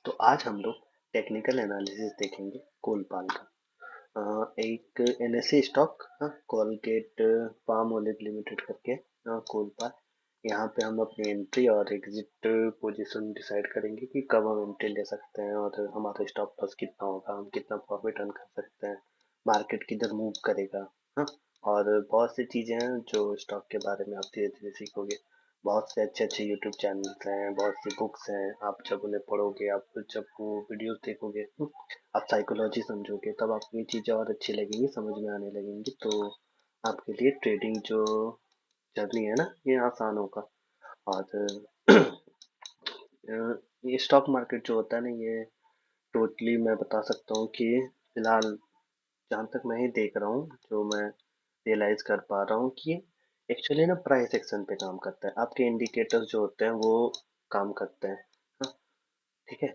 तो आज हम लोग टेक्निकल एनालिसिस देखेंगे कोलपाल का। एक NSC stock, Colgate palm olive limited करके, कोलपाल। यहाँ पे हम अपनी एंट्री और एग्जिट पोजीशन डिसाइड करेंगे कि कब हम एंट्री ले सकते हैं और हमारा स्टॉप लॉस कितना होगा, हम कितना प्रॉफिट अर्न कर सकते हैं, मार्केट किधर मूव करेगा। हाँ, और बहुत सी चीजें हैं जो स्टॉक के बारे में आप धीरे धीरे सीखोगे। बहुत से अच्छे अच्छे यूट्यूब चैनल्स हैं, बहुत सी बुक्स हैं। आप जब उन्हें पढ़ोगे, आप जब वो वीडियोस देखोगे, आप साइकोलॉजी समझोगे, तब आपको ये चीज़ें और अच्छी लगेंगी, समझ में आने लगेंगी। तो आपके लिए ट्रेडिंग जो जर्नी है ना, ये आसान होगा। और ये स्टॉक मार्केट जो होता है ना, ये टोटली मैं बता सकता हूँ कि फिलहाल जहाँ तक मैं ही देख रहा हूँ, जो मैं रियलाइज कर पा रहा हूँ कि एक्चुअली ना प्राइस एक्शन पे काम करता है। आपके इंडिकेटर्स जो होते हैं वो काम करते हैं, हाँ, ठीक है।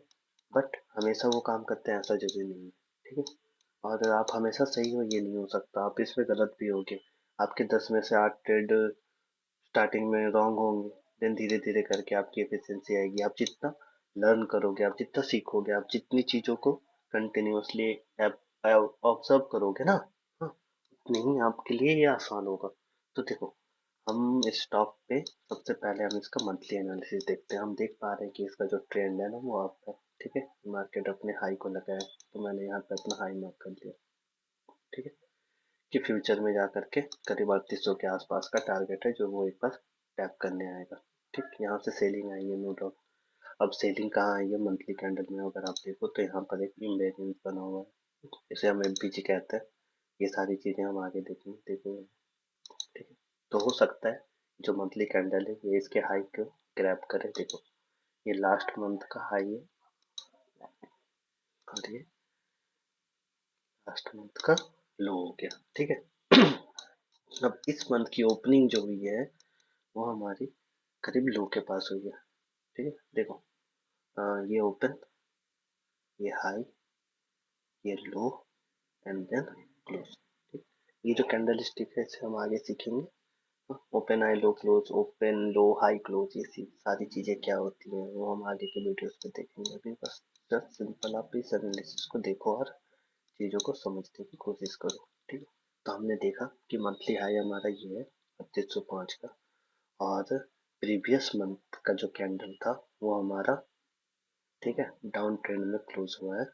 बट हमेशा वो काम करते हैं ऐसा जरूरी नहीं है, ठीक है। और आप हमेशा सही हो ये नहीं हो सकता, आप इसमें गलत भी होगे। आपके 10 में से 8 ट्रेड स्टार्टिंग में रॉन्ग होंगे, देन धीरे धीरे करके आपकी एफिशिएंसी आएगी। आप जितना लर्न करोगे, आप जितना सीखोगे, आप जितनी चीज़ों को कंटिन्यूअसली ऑब्जर्व करोगे ना, हाँ, उतनी ही आपके लिए ये आसान होगा। तो देखो, हम इस स्टॉक पे सबसे पहले हम इसका मंथली एनालिसिस देखते हैं। हम देख पा रहे हैं कि इसका जो ट्रेंड है ना वो अप है, ठीक है। मार्केट अपने हाई को लगा है, तो मैंने यहाँ पे अपना हाई मार्क कर दिया, ठीक है। कि फ्यूचर में जा करके करीब 3800 के आसपास का टारगेट है जो वो एक बार टैप करने आएगा, ठीक। यहाँ से सेलिंग आई है, नो डाउट। अब सेलिंग कहाँ आई है? मंथली कैंडल में अगर आप देखो तो यहाँ पर एक इम्बेरियंस बना हुआ है, इसे हम एमपीजी कहते हैं। ये सारी चीजें हम आगे देखेंगे देखेंगे, ठीक है। तो हो सकता है जो मंथली कैंडल है ये इसके हाई को ग्रैब करे। देखो, ये लास्ट मंथ का हाई है और ये लास्ट मंथ का लो हो गया, ठीक है। अब इस मंथ की ओपनिंग जो हुई है वो हमारी करीब लो के पास हुई है, ठीक है। देखो, ये ओपन, ये हाई, ये लो, एंड देन क्लोज, ठीक। ये जो कैंडल स्टिक है इसे हम आगे सीखेंगे। Open high low close, open लो हाई क्लोज, ये सारी चीजें क्या होती हैं वो हम आगे के वीडियोस में देखेंगे। अभी बस जस्ट सिंपल आप इस एनालिसिस को देखो और चीजों को समझने की कोशिश करो, ठीक है। तो हमने देखा कि मंथली हाई हमारा ये है 3205 का, और प्रीवियस मंथ का जो कैंडल था वो हमारा, ठीक है, डाउन ट्रेंड में क्लोज हुआ है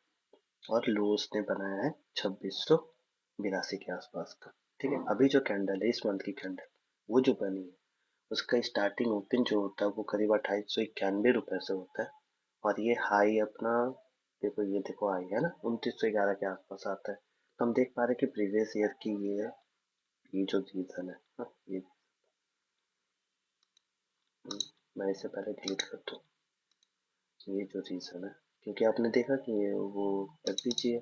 और लो उसने बनाया है 2682 के आसपास का, ठीक है। अभी जो कैंडल है इस मंथ की कैंडल, वो जो बनी है उसका स्टार्टिंग ओपन जो होता है वो करीब 2891 रुपए से होता है। और ये हाई अपना, देखो ये देखो हाई है ना 2911 के आसपास आता है। तो हम देख पा रहे हैं कि प्रीवियस ईयर की ये जो रीजन है, ये मैं इसे पहले डिलीट कर दूँ। ये जो रीजन है, क्योंकि आपने देखा कि ये वो एफबीजी है।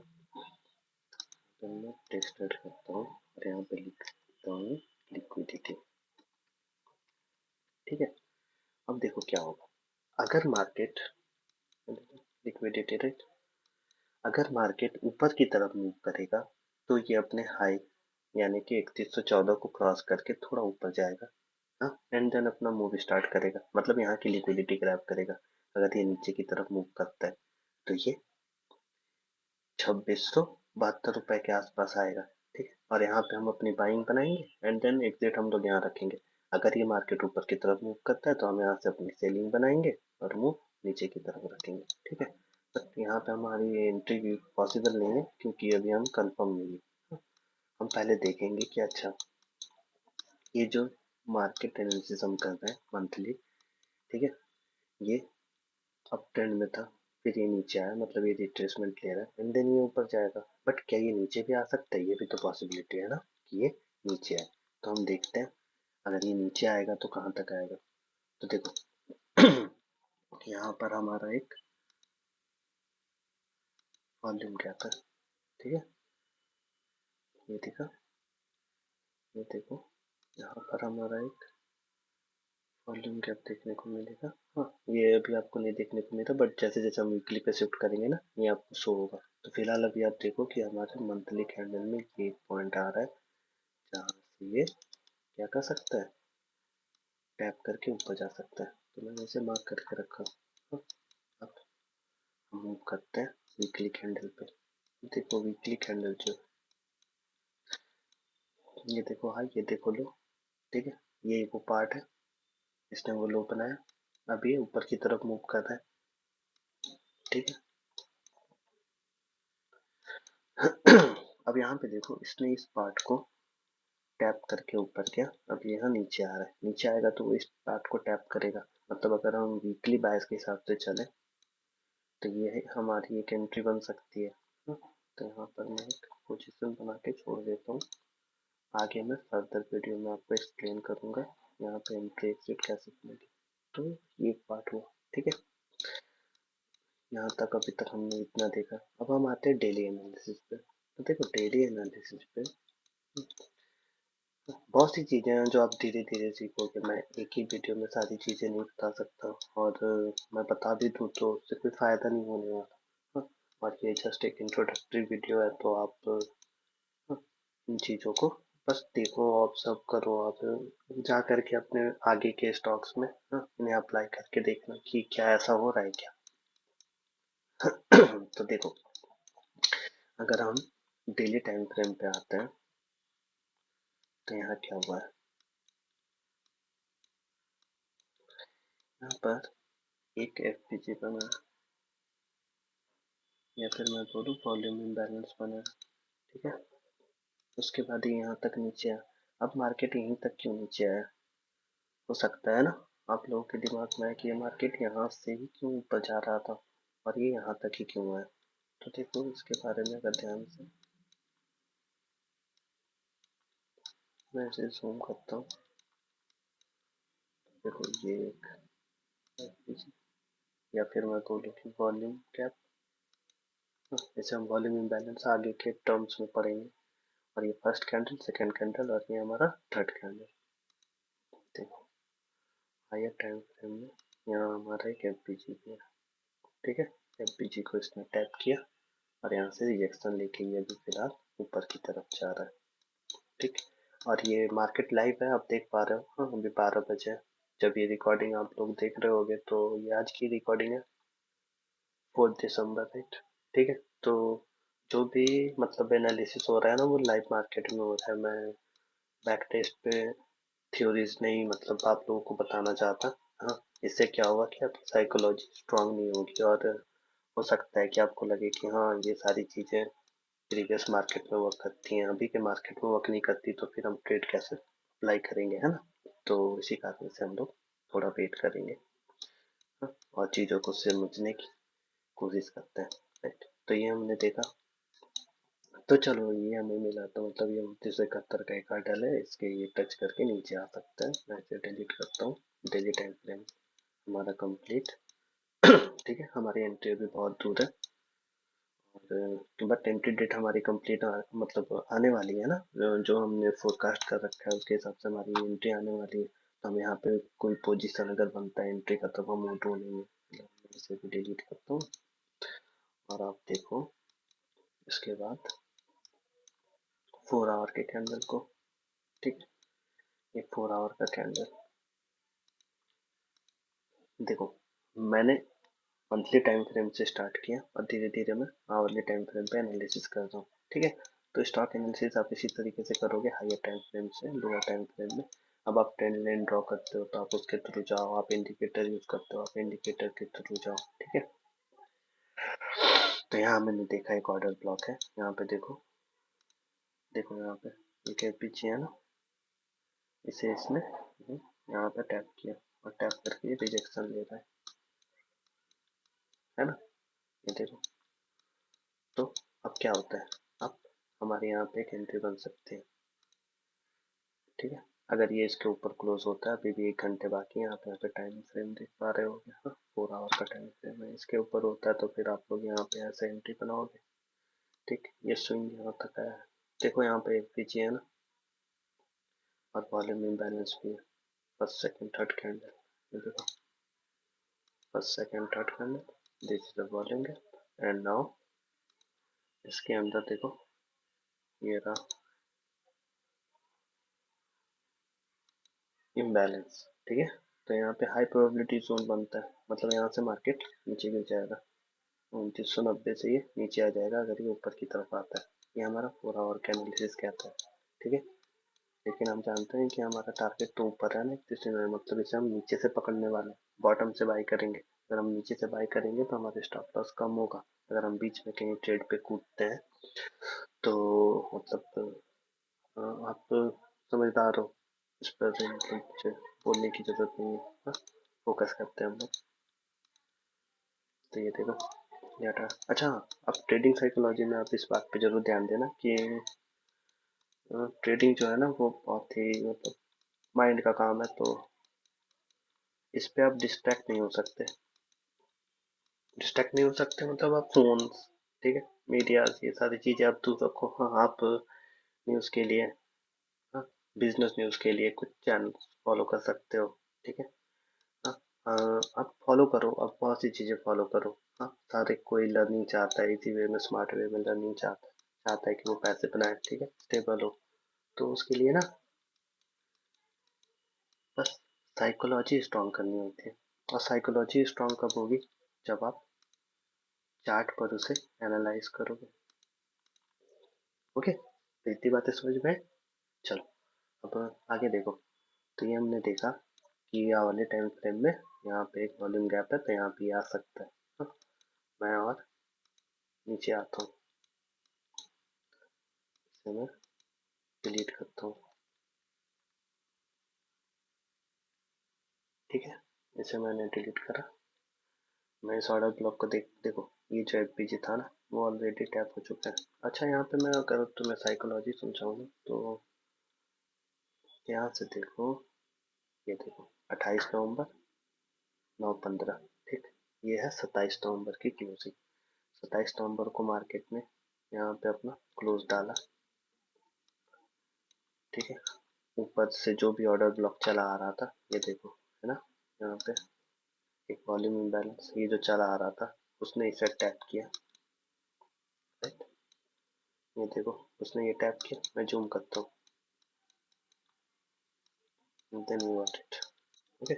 तो मैं टेक्स्ट ऐड करता हूँ और यहाँ पे लिख देता हूँ लिक्विडिटी, ठीक है। अब देखो क्या होगा अगर मार्केट, लिक्विडिटी रेट, अगर मार्केट ऊपर की तरफ मूव करेगा तो ये अपने हाई यानी कि 3114 को क्रॉस करके थोड़ा ऊपर जाएगा, हाँ, एंड देन अपना मूव स्टार्ट करेगा, मतलब यहाँ की लिक्विडिटी ग्रैब करेगा। अगर ये नीचे की तरफ मूव करता है तो ये 2672 रुपए के आसपास आएगा, ठीक है। और यहाँ पे हम अपनी बाइंग बनाएंगे एंड देन एग्जिट हम लोग यहाँ रखेंगे। अगर ये मार्केट ऊपर की तरफ मूव करता है तो हम यहाँ से अपनी सेलिंग बनाएंगे और मूव नीचे की तरफ रखेंगे, ठीक है। बट यहाँ पे हमारी एंट्री भी पॉसिबल नहीं है क्योंकि अभी हम कंफर्म नहीं है। हम पहले देखेंगे कि अच्छा, ये जो मार्केट एनालिसिस हम कर रहे हैं मंथली, ठीक है, ये अप ट्रेंड में था, फिर ये नीचे आया, मतलब ये रिट्रेसमेंट ले रहा है एंड देन ये ऊपर जाएगा। बट क्या ये नीचे भी आ सकता है? ये भी तो पॉसिबिलिटी है ना कि ये नीचे आए। तो हम देखते हैं अगर ये नीचे आएगा तो कहाँ तक आएगा। तो देखो, यहाँ पर हमारा एक वॉल्यूम गैप है, ठीक है। ये देखा, ये देखो, यहाँ पर हमारा एक वॉल्यूम गैप देखने को मिलेगा। हाँ, ये अभी आपको नहीं देखने को मिला, बट जैसे जैसे हम वीकली पे शिफ्ट करेंगे ना ये आपको शो होगा। तो फिलहाल अभी आप देखो कि हमारे मंथली कैंडल में ये पॉइंट आ रहा है जहाँ से ये क्या कर सकता है, टैप करके ऊपर जा सकता है। तो मैंने इसे मार्क करके रखा। हाँ, अब हम करते हैं वीकली कैंडल पे। देखो वीकली कैंडल जो ये देखो हाई, ये देखो लो, ठीक है, ये वो पार्ट है, इसने वो लो बनाया, अब ये ऊपर की तरफ मूव कर रहा है, ठीक है। अब यहाँ पे देखो इसने इस पार्ट को टैप करके ऊपर गया, अब यहाँ नीचे आ रहा है, नीचे आएगा तो वो इस पार्ट को टैप करेगा। मतलब अगर हम वीकली बायस के हिसाब से चले तो ये हमारी एक एंट्री बन सकती है। तो यहाँ पर मैं एक पोजीशन बना के छोड़ देता हूँ, आगे मैं फर्दर वीडियो में आपको एक्सप्लेन करूंगा यहाँ पे एंट्री एग्जिट कैसे मिलेगी। तो ये पार्ट हुआ, ठीक है। यहाँ तक अभी तक हमने इतना देखा। अब हम आते हैं डेली एनालिसिस पे। तो देखो डेली एनालिसिस पे बहुत सी चीजें हैं जो आप धीरे धीरे सीखोगे। मैं एक ही वीडियो में सारी चीजें नहीं बता सकता, और मैं बता भी दूँ तो उससे कोई फायदा नहीं होने वाला। हाँ, और ये जस्ट एक इंट्रोडक्टरी वीडियो है, तो आप इन चीजों को बस देखो, ऑब्जर्व करो, आप जा करके अपने आगे के स्टॉक्स में इन्हें अप्लाई करके देखना कि क्या ऐसा हो रहा है क्या। तो देखो अगर हम डेली टाइम फ्रेम पे आते हैं तो यहाँ क्या हुआ है, यहाँ पर एक एफपीजी बना, या फिर मैं बोलूँ वॉल्यूम इम्बैलेंस बना, ठीक है। उसके बाद ये यहाँ तक नीचे आया। अब मार्केट यहीं तक क्यों नीचे आया, हो सकता है ना आप लोगों के दिमाग में है कि ये मार्केट यहाँ से ही क्यों ऊपर जा रहा था और ये यहाँ तक ही क्यों आया। तो देखो इसके बारे में अगर ध्यान से मैं इसे जूम करता हूँ, देखो ये एक FPG, या फिर मैं बोलूँ कि वॉल्यूम कैप, इसे हम वॉल्यूम इम्बैलेंस आगे के टर्म्स में पढ़ेंगे। और ये फर्स्ट कैंडल, सेकंड कैंडल, और ये हमारा थर्ड कैंडल। देखो हायर टाइम फ्रेम में यहाँ हमारा एक एफपीजी भी है, ठीक है। एफपीजी को इसने टैप किया और यहाँ से रिजेक्शन लेके ये भी फिलहाल ऊपर की तरफ जा रहा है, ठीक। और ये मार्केट लाइव है, आप देख पा रहे हो। हाँ अभी 12 बजे है जब ये रिकॉर्डिंग आप लोग देख रहे होगे, तो ये आज की रिकॉर्डिंग है, 4 दिसंबर, राइट, ठीक है। तो जो भी मतलब एनालिसिस हो रहा है ना वो लाइव मार्केट में हो रहा है। मैं बैक टेस्ट पे थ्योरीज नहीं मतलब आप लोगों को बताना चाहता। हाँ, इससे क्या होगा कि आपकी साइकोलॉजी स्ट्रांग नहीं होगी, और हो सकता है कि आपको लगे कि हाँ ये सारी चीजें प्रीवियस मार्केट में वर्क करती हैं, अभी के मार्केट में वर्क नहीं करती, तो फिर हम ट्रेड कैसे अप्लाई करेंगे, है ना। तो इसी कारण से हम लोग थोड़ा वेट करेंगे, हाँ, और चीज़ों को समझने की कोशिश करते हैं, राइट। तो ये हमने देखा। तो चलो ये हमें मिला, तो मतलब ये 2971 का एक आर्डर है, इसके ये टच करके नीचे आ सकता है। मैं इसे डिलीट करता हूँ। डेली टाइम फ्रेम हमारा कंप्लीट। ठीक है, हमारी एंट्री अभी बहुत दूर है, और बट एंट्री डेट हमारी कंप्लीट मतलब आने वाली है ना, जो हमने फोरकास्ट कर रखा है उसके हिसाब से हमारी एंट्री आने वाली है। तो हम यहाँ पे कोई पोजीशन अगर बनता है एंट्री का तब हम वो ढूंढेंगे। मैं इसे भी डिलीट करता हूँ, और आप देखो इसके बाद 4 आवर के कैंडल को, ठीक। ये 4 आवर का कैंडल देखो, मैंने मंथली टाइम फ्रेम से स्टार्ट किया और धीरे धीरे मैं आवरली टाइम फ्रेम पे एनालिसिस कर रहा हूँ, ठीक है। तो स्टॉक एनालिसिस आप इसी तरीके से करोगे, हायर टाइम फ्रेम से लोअर टाइम फ्रेम में। अब आप ट्रेंड लाइन ड्रॉ करते हो तो आप उसके थ्रू जाओ, आप इंडिकेटर यूज करते हो आप इंडिकेटर के थ्रू जाओ, ठीक है। तो यहाँ मैंने देखा एक ऑर्डर ब्लॉक है, यहाँ पे देखो, देखो यहाँ पे एक पीछे है ना, इसे इसने यहाँ पे टैप किया और टैप करके रिजेक्शन ले रहा है ना, ये देखो। तो अब क्या होता है, अब हमारे यहाँ पे एक एंट्री बन सकती है, ठीक है। अगर ये इसके ऊपर क्लोज होता है, अभी भी 1 घंटे बाकी है, आप यहाँ पे टाइम फ्रेम देख पा रहे होगे, हाँ 4 आवर का टाइम फ्रेम है, इसके ऊपर होता है तो फिर आप लोग यहाँ पे ऐसे एंट्री बनाओगे, ठीक। ये स्विंग यहाँ तक आया है, देखो यहाँ पे एक पीछे है ना, और वॉल्यूम इम्बैलेंस भी है। फर्स्ट सेकंड थर्ड कैंडल, ये देखो, first second third candle, this is the volume gap, and now इसके अंदर देखो ये रहा इम्बैलेंस, ठीक है। तो यहाँ पे हाई प्रोबेबिलिटी जोन बनता है, मतलब यहाँ से मार्केट नीचे गिर जाएगा, 2990 से ये नीचे आ जाएगा अगर ये ऊपर की तरफ आता है। ये हमारा 4 आवर का एनालिसिस कहता है। ठीक है, लेकिन हम जानते हैं कि हमारा टारगेट तो ऊपर है ना, इसलिए मतलब इसे हम नीचे से पकड़ने वाले हैं, बॉटम से बाई करेंगे। अगर हम नीचे से बाई करेंगे तो हमारे स्टॉप लॉस कम होगा। अगर हम बीच में कहीं ट्रेड पे कूदते हैं तो मतलब आप समझदार हो, इस पर मतलब मुझे बोलने की जरूरत नहीं है। हाँ, फोकस करते हैं हम लोग। तो ये देखो, ये हटा। अच्छा, अब ट्रेडिंग साइकोलॉजी में आप इस बात पे जरूर ध्यान देना कि ट्रेडिंग जो है ना वो बहुत ही मतलब माइंड का काम है, तो इस पे आप डिस्ट्रैक्ट नहीं हो सकते। डिस्ट्रैक्ट नहीं हो सकते मतलब आप फोन, ठीक है, मीडिया, ये सारी चीजें आप दूर रखो। हाँ, आप न्यूज़ के लिए, हाँ, बिजनेस न्यूज़ के लिए कुछ चैनल फॉलो कर सकते हो। ठीक है, हाँ, आप फॉलो करो, आप बहुत सी चीजें फॉलो करो। हाँ, सारे कोई लर्निंग चाहता है इजी वे में, स्मार्ट वे में लर्निंग चाहता है, चाहता है कि वो पैसे बनाए। ठीक है, स्टेबल हो। तो उसके लिए ना बस साइकोलॉजी स्ट्रॉन्ग करनी होती है। और साइकोलॉजी स्ट्रॉन्ग कब होगी? जब आप चार्ट पर उसे एनालाइज करोगे। ओके, तो इतनी बातें समझ में आए? चलो, अब आगे देखो। तो ये हमने देखा कि ये वाले टाइम फ्रेम में यहाँ पे एक वॉल्यूम गैप है, तो यहाँ पे आ सकता है। हाँ, मैं और नीचे आता हूँ, इसे मैं डिलीट करता हूँ। ठीक है, इसे मैंने डिलीट करा। मैं इस ऑर्डर ब्लॉक को देखो, ये जो एफबीजी था ना वो ऑलरेडी टैप हो चुका है। अच्छा, यहाँ पे मैं अगर तुम्हें साइकोलॉजी समझाऊँ ना, तो यहाँ से देखो, ये देखो 28 नवंबर 9:15। ठीक, ये है 27 नवंबर की क्लोजिंग। 27 नवंबर को मार्केट ने यहाँ पे अपना क्लोज डाला। ठीक है, ऊपर से जो भी ऑर्डर ब्लॉक चला आ रहा था, ये देखो, है ना, यहाँ पे एक वॉल्यूम इम्बैलेंस ये जो चला आ रहा था, उसने इसे टैप किया। राइट, ये देखो, उसने ये टैप किया। मैं जूम करता हूँ, then we got it. Okay,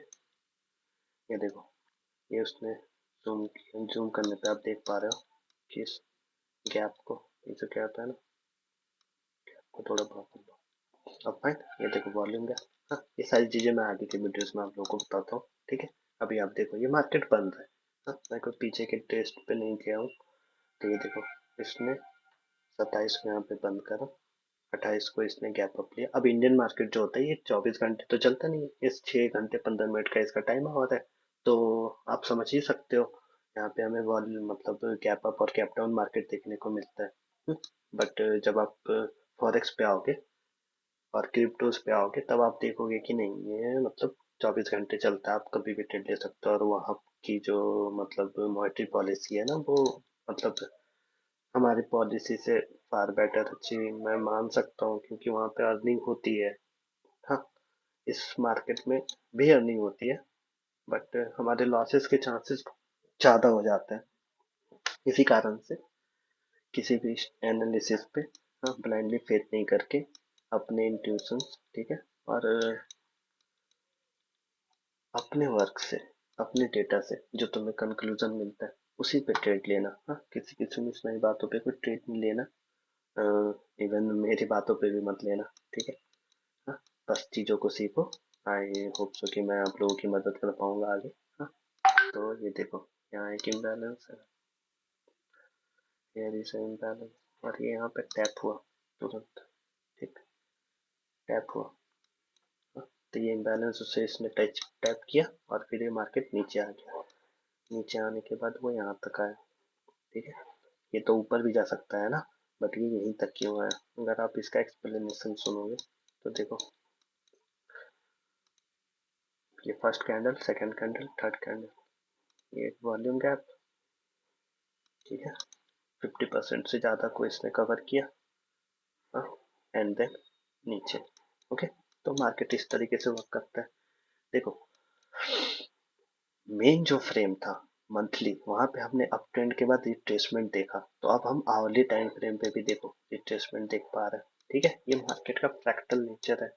ये देखो, ये उसने जूम करने पे आप देख पा रहे हो कि इस गैप को, ये जो गैप है ना, को थोड़ा बहुत अब फाइन। ये देखो वॉल्यूम गैप। हाँ, ये सारी चीजें मैं आगे के वीडियोस में आप लोगों को बताता हूँ। ठीक है, अभी आप देखो ये मार्केट बंद है। हाँ, मैं कोई पीछे के टेस्ट पे नहीं गया हूँ। तो ये देखो, इसने 27 को यहाँ पे बंद करा, 28 को इसने गैप अप लिया। अब इंडियन मार्केट जो होता है ये 24 घंटे तो चलता नहीं है, इस 6 घंटे 15 मिनट का इसका टाइम आवर है। तो आप समझ ही सकते हो, यहाँ पे हमें वॉल्यूम मतलब गैप अप और गैप डाउन मार्केट देखने को मिलता है। बट जब आप फॉरेक्स पे आओगे और क्रिप्टोज पे आओगे, तब आप देखोगे कि नहीं, ये मतलब 24 घंटे चलता है, आप कभी भी ट्रेड ले सकते हो। और वहाँ की जो मतलब मॉनेटरी पॉलिसी है ना, वो मतलब हमारी पॉलिसी से फार बेटर अच्छी मैं मान सकता हूँ, क्योंकि वहाँ पे अर्निंग होती है। हाँ, इस मार्केट में भी अर्निंग होती है, बट हमारे लॉसेस के चांसेस ज़्यादा हो जाते हैं। इसी कारण से किसी भी एनालिसिस पे हाँ ब्लाइंडली फेथ नहीं करके, अपने इंट्यूशंस, ठीक है, और अपने वर्क से, अपने डेटा से जो तुम्हें कंक्लूजन मिलता है उसी पे ट्रेड लेना। हाँ, किसी की सुनी सुनाई बातों पे कोई ट्रेड नहीं लेना। इवन मेरी बातों पे भी मत लेना। ठीक है, हाँ, बस चीज़ों को सीखो। आई होप सो कि मैं आप लोगों की मदद कर पाऊंगा आगे। हाँ, तो ये देखो, यहाँ एक इम्बैलेंस है, हियर इज इम्बैलेंस, और ये यहाँ पे टैप हुआ तुरंत। ठीक, टैप हुआ। हाँ, तो ये इम्बैलेंस उसे इसने टच टैप किया और फिर ये मार्केट नीचे आ गया। नीचे आने के बाद वो यहाँ तक आया। ठीक है, ये तो ऊपर भी जा सकता है ना, बट ये यहीं तक क्यों आया? अगर आप इसका एक्सप्लेनेशन सुनोगे तो देखो, ये first candle, second candle, third candle, ये वॉल्यूम गैप। ठीक है, 50% से ज़्यादा को इसने कवर किया। हाँ, एंड देन नीचे। ओके, तो मार्केट इस तरीके से वर्क करता है। देखो, मेन जो फ्रेम था मंथली, वहां पे हमने अप ट्रेंड के बाद रिट्रेसमेंट देखा, तो अब हम आवरली टाइम फ्रेम पे भी देखो रिट्रेसमेंट देख पा रहे हैं। ठीक है, ये मार्केट का फ्रैक्टल नेचर है।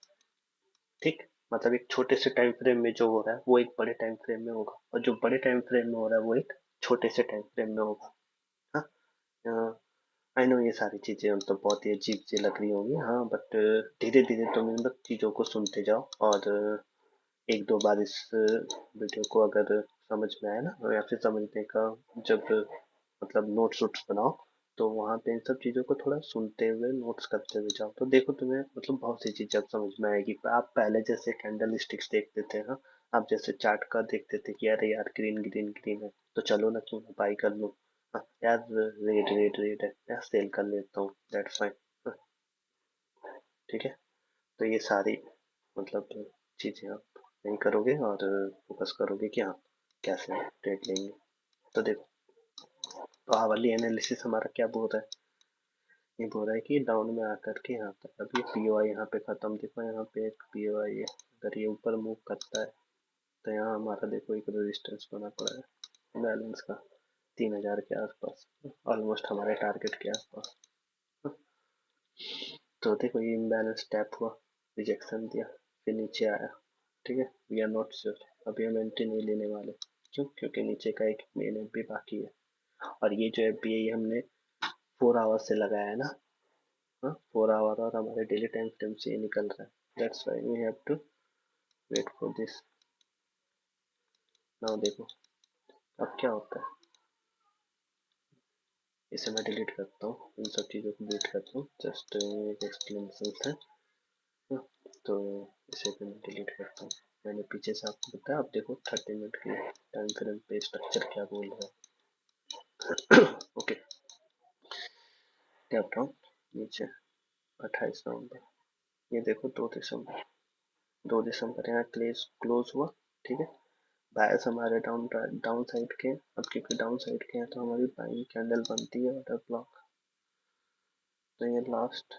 ठीक, मतलब एक छोटे से टाइम फ्रेम में जो हो रहा है वो एक बड़े टाइम फ्रेम में होगा, और जो बड़े टाइम फ्रेम में हो रहा है वो एक छोटे से टाइम फ्रेम में होगा। आई नो ये सारी चीजें मतलब बहुत ही अजीब सी लग रही होंगी, हाँ, बट धीरे धीरे तुम इन चीजों को सुनते जाओ, और एक दो बार इस वीडियो को अगर समझ में आया ना, या फिर समझने का जब मतलब नोट्स वोट्स बनाओ, तो वहाँ पे इन सब चीजों को थोड़ा सुनते हुए नोट्स करते हुए जाओ, तो देखो तुम्हें मतलब बहुत सी चीजें अब समझ में आएगी। आप पहले जैसे कैंडल स्टिक्स देखते थे, हाँ, आप जैसे चार्ट का देखते थे कि अरे यार ग्रीन ग्रीन ग्रीन है, तो चलो ना क्यों ना बाई कर लूं, हाँ यार रेड रेड रेड है यार सेल कर लेता हूँ, दैट्स फाइन। ठीक है, तो ये सारी मतलब चीजें आप नहीं करोगे और फोकस करोगे कि हाँ कैसे ट्रेड लेंगे। तो देखो, तो आवरली एनालिसिस हमारा क्या बोल रहा है, ये बोल रहा है कि डाउन में आकर के यहाँ तक अब ये पीओआई यहाँ पे खत्म, देखो यहाँ पे एक पीओआई है, अगर ये ऊपर मूव करता है तो यहाँ हमारा देखो एक रेजिस्टेंस बना पड़ा है बैलेंस का 3000 के आसपास, ऑलमोस्ट हमारे टारगेट के आसपास। तो देखो ये इम्बैलेंस टैप हुआ, रिजेक्शन दिया, फिर नीचे आया। ठीक है, वी आर नॉट श्योर, अभी हम एंट्री नहीं लेने वाले। क्यों? क्योंकि नीचे का एक मेन एफ भी बाकी है, और ये जो एफ बी है ये हमने 4 आवर्स से लगाया है ना, हाँ 4 आवर और हमारे डेली टाइम फ्रेम से ये निकल रहा है, that's why we have to wait for this. Now देखो अब क्या होता है, इसे मैं डिलीट करता हूँ, इन सब चीज़ों को डिलीट करता हूँ, जस्ट एक एक्सप्लेनेशन था। हाँ, तो इसे भी मैं डिलीट करता हूँ। मैंने पीछे से आपको बताया, आप देखो 30 मिनट की टाइम फ्रेम पे स्ट्रक्चर क्या बोल रहा है। ओके, टैप डाउन नीचे 28 नवंबर, ये देखो 2 दिसंबर, 2 दिसंबर यहाँ क्लेस क्लोज हुआ। ठीक है, बायस हमारे डाउन डाउन साइड के, अब क्योंकि डाउन साइड के हैं तो हमारी बाइंग कैंडल बनती है ऑर्डर ब्लॉक। तो ये लास्ट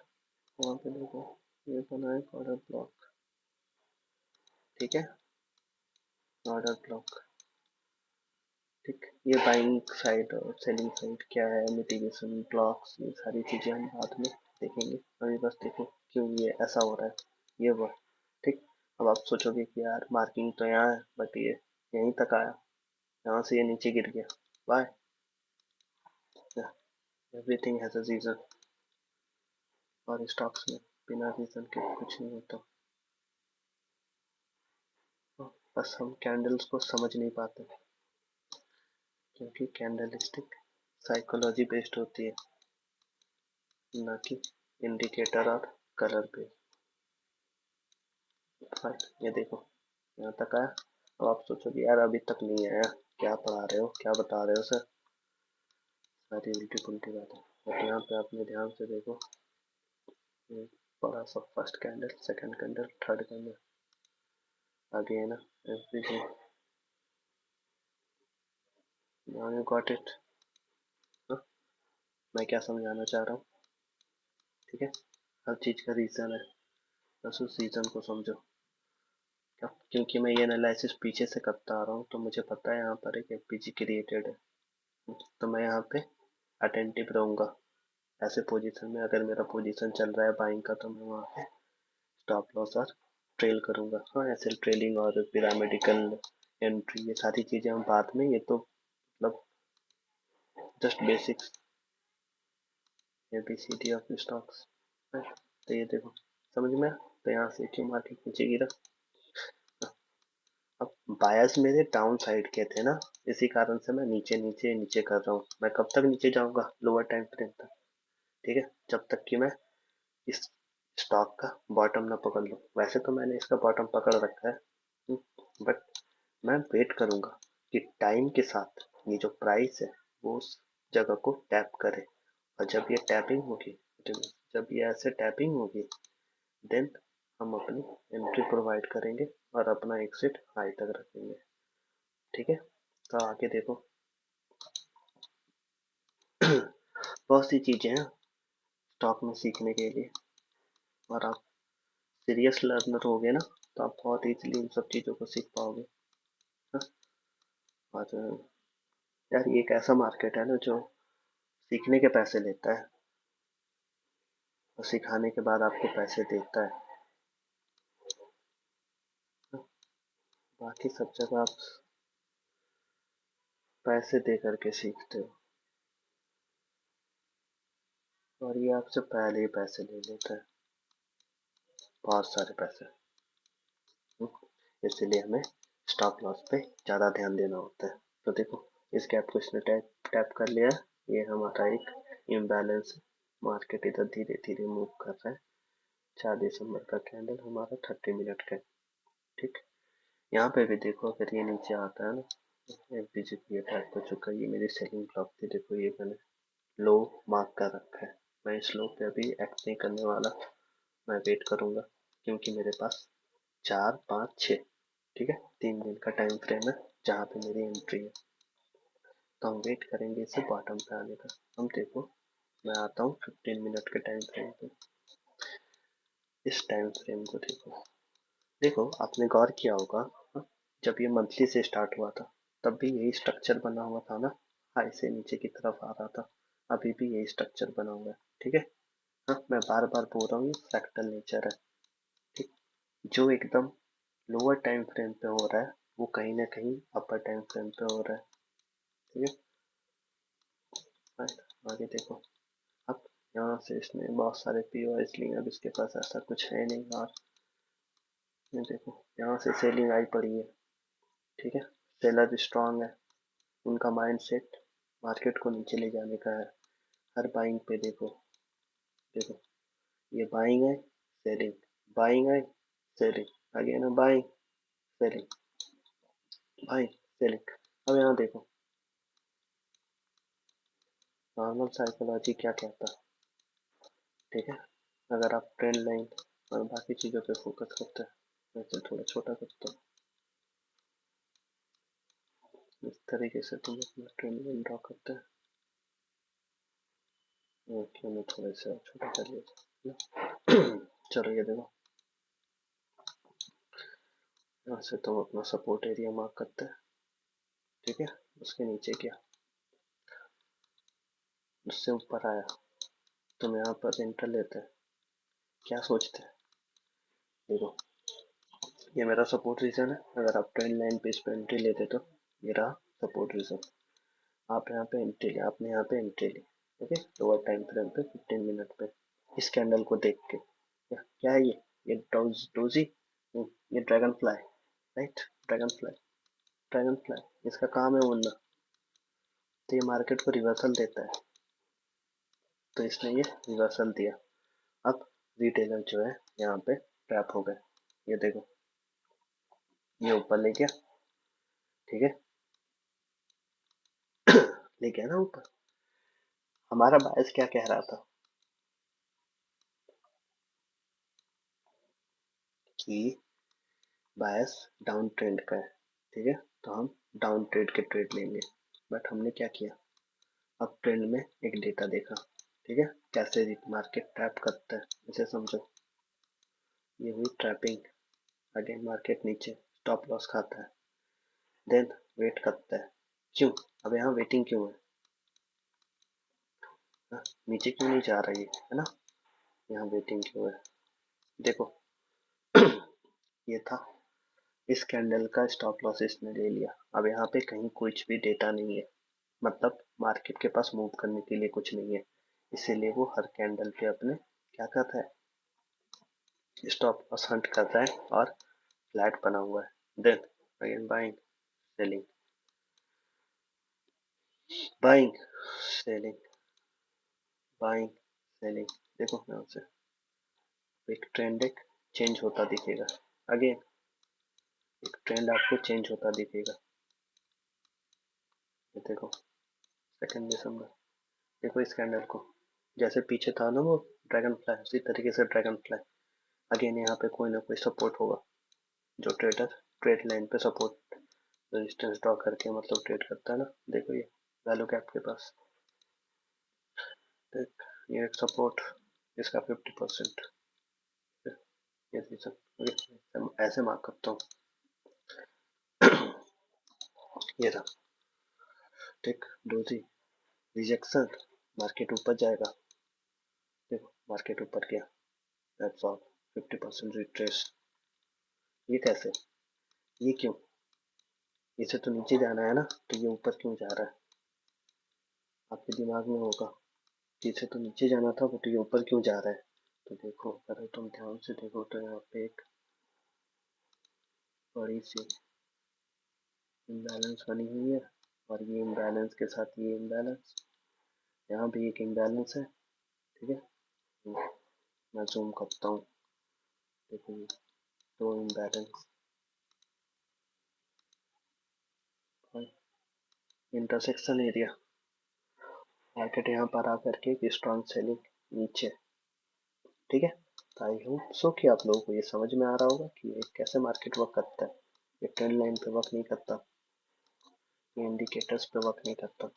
वहाँ पे देखो ये बना है ऑर्डर ब्लॉक। ठीक है, ऑर्डर ब्लॉक। ठीक, ये बाइंग साइड और सेलिंग साइड क्या है, मिटिगेशन ब्लॉक्स, ये सारी चीजें हम बाद में देखेंगे, अभी बस देखो क्यों ये ऐसा हो रहा है, ये वो। ठीक, अब आप सोचोगे कि यार मार्किंग तो यहाँ है बट ये यहीं तक आया, यहाँ से ये नीचे गिर गया, buy, everything has a reason, और स्टॉक्स में बिना रीजन के कुछ नहीं होता। बस हम कैंडल्स को समझ नहीं पाते, क्योंकि कैंडल स्टिक साइकोलॉजी बेस्ड होती है, ना कि इंडिकेटर और कलर पे। हाँ, ये देखो यहाँ तक आया, अब आप सोचोगे यार अभी तक नहीं आया, क्या पढ़ा रहे हो, क्या बता रहे हो सर, सारी उल्टी पुल्टी बात है। बट यहाँ पे आपने ध्यान से देखो, ये बड़ा सा first candle, second candle, third candle, आगे है ना everything, now you got it. मैं क्या समझाना चाह रहा हूँ, ठीक है, हर चीज का रीजन है, बस उस रीजन को समझो। क्या? क्योंकि मैं ये एनालिसिस पीछे से करता आ रहा हूँ, तो मुझे पता है यहाँ पर एक एफपीजी क्रिएटेड है, तो मैं यहाँ पे अटेंटिव रहूंगा। ऐसे पोजीशन में अगर मेरा पोजीशन चल रहा है बाइंग का, तो मैं वहाँ पे स्टॉप लॉस और ट्रेल करूंगा। हाँ, ऐसे ट्रेलिंग और पिरामिडिकल एंट्री ये सारी चीजें हम बाद में, ये तो मतलब just basics, ABCD of stocks. तो ये देखो समझ में आया? तो यहाँ से क्यों मार्केट नीचे गिरा, अब बायस मेरे डाउन साइड के थे ना, इसी कारण से मैं नीचे नीचे नीचे कर रहा हूँ। मैं कब तक नीचे जाऊंगा, लोअर टाइम फ्रेम तक। ठीक है, जब तक कि मैं इस स्टॉक का बॉटम ना पकड़ लूं। वैसे तो मैंने इसका बॉटम पकड़ रखा है, बट मैं वेट करूंगा कि टाइम के साथ ये जो प्राइस है वो उस जगह को टैप करे, और जब ये टैपिंग होगी, जब ये ऐसे टैपिंग होगी, देन हम अपनी एंट्री प्रोवाइड करेंगे और अपना एग्जिट हाई तक रखेंगे। ठीक है, तो आगे देखो। बहुत सी चीजें हैं स्टॉक में सीखने के लिए, और आप सीरियस लर्नर हो गए ना, तो आप बहुत इजीली इन सब चीजों को सीख पाओगे। हाँ, और यार ये एक ऐसा मार्केट है ना जो सीखने के पैसे लेता है और सिखाने के बाद आपको पैसे देता है। हाँ, बाकी सब जगह आप पैसे दे करके सीखते हो। और ये आपसे पहले ही पैसे ले लेते हैं, बहुत सारे पैसे। इसीलिए हमें स्टॉप लॉस पे ज़्यादा ध्यान देना होता है। तो देखो, इस गैप को इसने टैप टैप कर लिया। ये हमारा एक इम्बैलेंस, मार्केट इधर धीरे धीरे मूव कर रहा है। 4 दिसंबर का कैंडल हमारा 30 मिनट का है। ठीक, यहाँ पे भी देखो, अगर ये नीचे आता है ना, एक बीजेपी ये टैप कर चुका है। ये मेरी सेलिंग ब्लॉक थी, देखो ये मैंने लो मार्क कर रखा है। मैं इस लो पे अभी एक्ट नहीं करने वाला, मैं वेट करूंगा, क्योंकि मेरे पास 4, 5, 6, ठीक है, 3 दिन का टाइम फ्रेम है जहाँ पे मेरी एंट्री है। तो हम वेट करेंगे इसे बॉटम पे आने का। हम देखो, मैं आता हूँ 15 मिनट के टाइम फ्रेम पे। इस टाइम फ्रेम को देखो, देखो आपने गौर किया होगा, हाँ, जब ये मंथली से स्टार्ट हुआ था तब भी यही स्ट्रक्चर बना हुआ था ना, हाई से नीचे की तरफ आ रहा था। अभी भी यही स्ट्रक्चर बना हुआ है, ठीक है। हाँ, मैं बार बार बोल रहा हूँ, ये फ्रैक्टल नेचर है। ठीक, जो एकदम लोअर टाइम फ्रेम पे हो रहा है वो कहीं ना कहीं अपर टाइम फ्रेम पे हो रहा है, ठीक है। आगे देखो, अब यहाँ से इसने बहुत सारे पीओएस लिए, अब इसके पास ऐसा कुछ है नहीं। और ये देखो, यहाँ से सेलिंग आई पड़ी है, ठीक है। सेलर स्ट्रांग है, उनका माइंडसेट मार्केट को नीचे ले जाने का है। हर बाइंग पे देखो, देखो ये बाइंग है, सेलिंग, बाइंग है, selling, again buying, selling, buying, selling. अब यहाँ देखो, नॉर्मल साइकोलॉजी क्या कहता है, ठीक है। अगर आप ट्रेंड लाइन और बाकी चीज़ों पे फोकस करते हैं, मैं इसे थोड़ा छोटा करता हूँ, इस तरीके से तुम अपना ट्रेंड लाइन ड्रॉ करते हैं। ओके, मैं थोड़ा सा छोटा कर लिया। चलो ये देखो, यहाँ से तुम अपना सपोर्ट एरिया मार्क करते हैं, ठीक है। उसके नीचे क्या, उससे ऊपर आया, तुम यहाँ पर एंटर लेते हैं, क्या सोचते हैं। देखो, ये मेरा सपोर्ट रीजन है। अगर आप ट्रेंड लाइन पे इस पे एंट्री लेते तो ये रहा सपोर्ट रीजन। आप यहाँ पे एंट्री ले, आपने यहाँ पे एंट्री ली, ओके, लोअर टाइम फ्रेम पे 15 मिनट पे, इस कैंडल को देख के। क्या है ये डोजी, ये dragon fly, right, dragon fly, dragon fly इसका काम है उड़ना। तो ये मार्केट को रिवर्सल देता है, तो इसने ये रिवर्सल दिया। अब रिटेलर जो है यहाँ पे ट्रैप हो गए, ये देखो, ये ऊपर ले गया, ठीक है, ले गया ना ऊपर। हमारा बायस क्या कह रहा था कि बायस डाउन ट्रेंड का है, ठीक है, तो हम डाउन ट्रेड के ट्रेड लेंगे। बट हमने क्या किया, अब ट्रेंड में एक डेटा देखा, ठीक है, कैसे मार्केट ट्रैप करता है, इसे समझो। ये हुई ट्रैपिंग, अगेन मार्केट नीचे स्टॉप लॉस खाता है, देन वेट करता है। क्यों, अब यहाँ वेटिंग क्यों है, हाँ, नीचे क्यों नहीं जा रही है ना, यहाँ वेटिंग क्यों है। देखो, ये था, इस कैंडल का स्टॉप लॉस इसने ले लिया। अब यहाँ पे कहीं कुछ भी डेटा नहीं है, मतलब मार्केट के पास मूव करने के लिए कुछ नहीं है, इसीलिए वो हर कैंडल पे अपने क्या करता है, स्टॉप लॉस हंट करता है और फ्लैट बना हुआ है। Then again buying, selling, buying, selling, buying, selling. देखो यहाँ से एक ट्रेंड एक चेंज होता दिखेगा, अगेन एक ट्रेंड आपको चेंज होता दिखेगा। ये देखो, 2 दिसंबर, देखो इस कैंडल को, जैसे पीछे था ना वो ड्रैगन फ्लाई, उसी तरीके से ड्रैगन फ्लाई। अगेन यहाँ पे कोई ना कोई सपोर्ट होगा, जो ट्रेडर ट्रेड लाइन पे सपोर्ट रेजिस्टेंस ड्रॉ करके मतलब ट्रेड करता है ना। देखो ये वैल्यू कैप के पास, देख, ये एक सपोर्ट, इसका 50%, ये रीजन ऐसे मार्क करता हूँ। ये रहा, ठीक, डोजी रिजेक्शन, मार्केट ऊपर जाएगा, देखो मार्केट ऊपर गया, दैट्स ऑल, 50% रिट्रेस। ये कैसे, ये क्यों, इसे तो नीचे जाना है ना, तो ये ऊपर क्यों जा रहा है, आपके दिमाग में होगा। पीछे तो नीचे जाना था बट ये ऊपर क्यों जा रहा है। तो देखो अगर तुम ध्यान से देखो तो यहाँ पे एक बड़ी सी इम्बैलेंस बनी हुई है और ये इम्बैलेंस के साथ ये इम्बैलेंस, यहाँ भी एक इम्बैलेंस है। ठीक है, मैं जूम करता हूँ। देखो ये दो इम्बैलेंस, इंटरसेक्शन एरिया, मार्केट यहाँ पर आकर के स्ट्रॉन्ग सेलिंग नीचे। ठीक है, तो आई होप सो कि आप लोगों को ये समझ में आ रहा होगा कि ये कैसे मार्केट वर्क करता है। ये ट्रेंड लाइन पे वर्क नहीं करता, ये इंडिकेटर्स पे वर्क नहीं करता,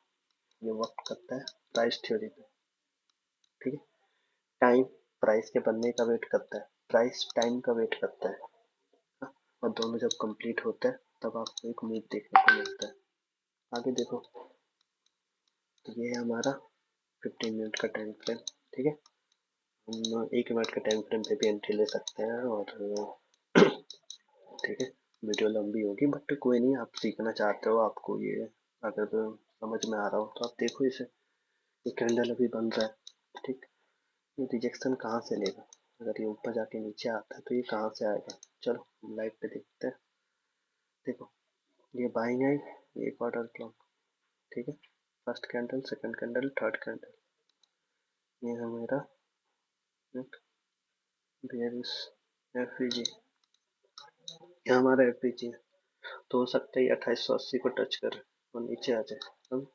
ये वर्क करता है प्राइस थ्योरी पे। ठीक है, टाइम प्राइस के बनने का वेट करता है, प्राइस टाइम का वेट करता है। हाँ, और दोनों जब कंप्लीट होते हैं तब आपको एक मूव देखने को मिलता है। आगे देखो, तो ये है हमारा 15 मिनट का टाइम फ्रेम। ठीक है, हम 1 मिनट के टाइम फ्रेम पे भी एंट्री ले सकते हैं और ठीक है, वीडियो लंबी होगी बट कोई नहीं, आप सीखना चाहते हो, आपको ये अगर समझ में आ रहा हो तो आप देखो इसे। ये कैंडल अभी बन रहा है। ठीक, ये रिजेक्शन कहाँ से लेगा, अगर ये ऊपर जाके नीचे आता है तो ये कहाँ से आएगा। चलो लाइव पे देखते हैं। देखो ये बाइंग है, ये एक ऑर्डर ब्लॉक। ठीक है, first candle, second candle, third candle, ये है मेरा बेयरिश एफईजी, ये हमारा एफईजी है। तो हो सकता है 2880 को टच करे और नीचे आ जाए। हम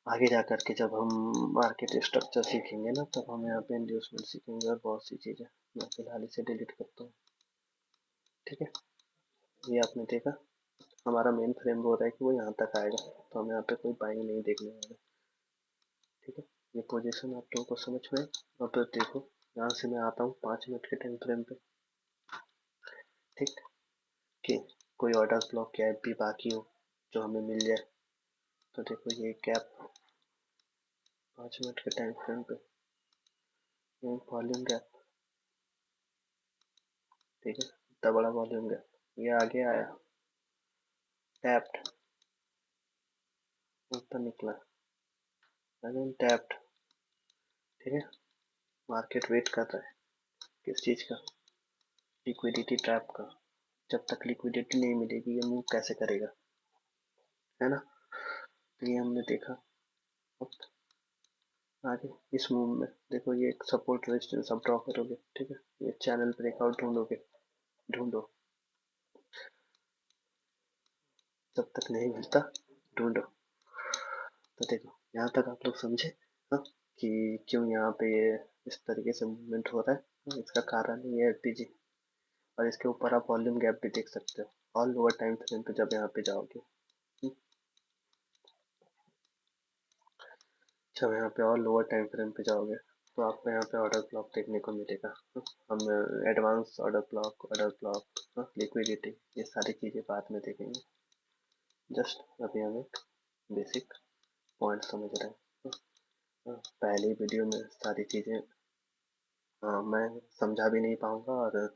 आगे जा करके जब हम मार्केट स्ट्रक्चर सीखेंगे ना, तब हम यहाँ पे इंड्यूसमेंट सीखेंगे और बहुत सी चीज़ें। मैं फिलहाल इसे डिलीट करता हूँ। ठीक है, ये आपने देखा, हमारा मेन फ्रेम बोल रहा है कि वो यहाँ तक आएगा, तो हम यहाँ पे कोई बाइंग नहीं देखने वाले। ठीक है, ये पोजीशन आप लोगों को समझ में। अब तो देखो, यहाँ से मैं आता हूँ 5 मिनट के टाइम फ्रेम पे। ठीक, कि कोई ऑर्डर ब्लॉक गैप भी बाकी हो जो हमें मिल जाए। तो देखो ये गैप 5 मिनट के टाइम फ्रेम पे, ये वॉल्यूम गैप। ठीक है, इतना बड़ा वॉल्यूम गैप, ये आगे आया, टैप्ड, ऊपर निकला, अगेन टैप्ड। ठीक है, मार्केट वेट कर रहा है किस चीज़ का, लिक्विडिटी ट्रैप का। जब तक लिक्विडिटी नहीं मिलेगी ये मूव कैसे करेगा, है ना। तो ये हमने देखा। अब आगे इस मूव में देखो, ये एक सपोर्ट रेजिस्टेंस आप ड्रॉ करोगे। ठीक है, ये चैनल ब्रेकआउट ढूंढोगे, ढूंढो, जब तक नहीं मिलता ढूंढो। तो देखो यहाँ तक आप लोग समझे, हाँ, कि क्यों यहाँ पे ये इस तरीके से मूवमेंट हो रहा है। इसका कारण ये एलपीजी, और इसके ऊपर आप वॉल्यूम गैप भी देख सकते हो और लोअर टाइम फ्रेम पे जब यहाँ पे जाओगे। जब यहाँ पे और लोअर टाइम फ्रेम पे जाओगे तो आपको यहाँ पे ऑर्डर ब्लॉक देखने को मिलेगा। हम एडवांस ऑर्डर ब्लॉक, लिक्विडिटी, ये सारी चीज़ें बाद में देखेंगे। जस्ट अभी हम एक बेसिक पॉइंट समझ रहे हैं। पहली वीडियो में सारी चीज़ें मैं समझा भी नहीं पाऊंगा, और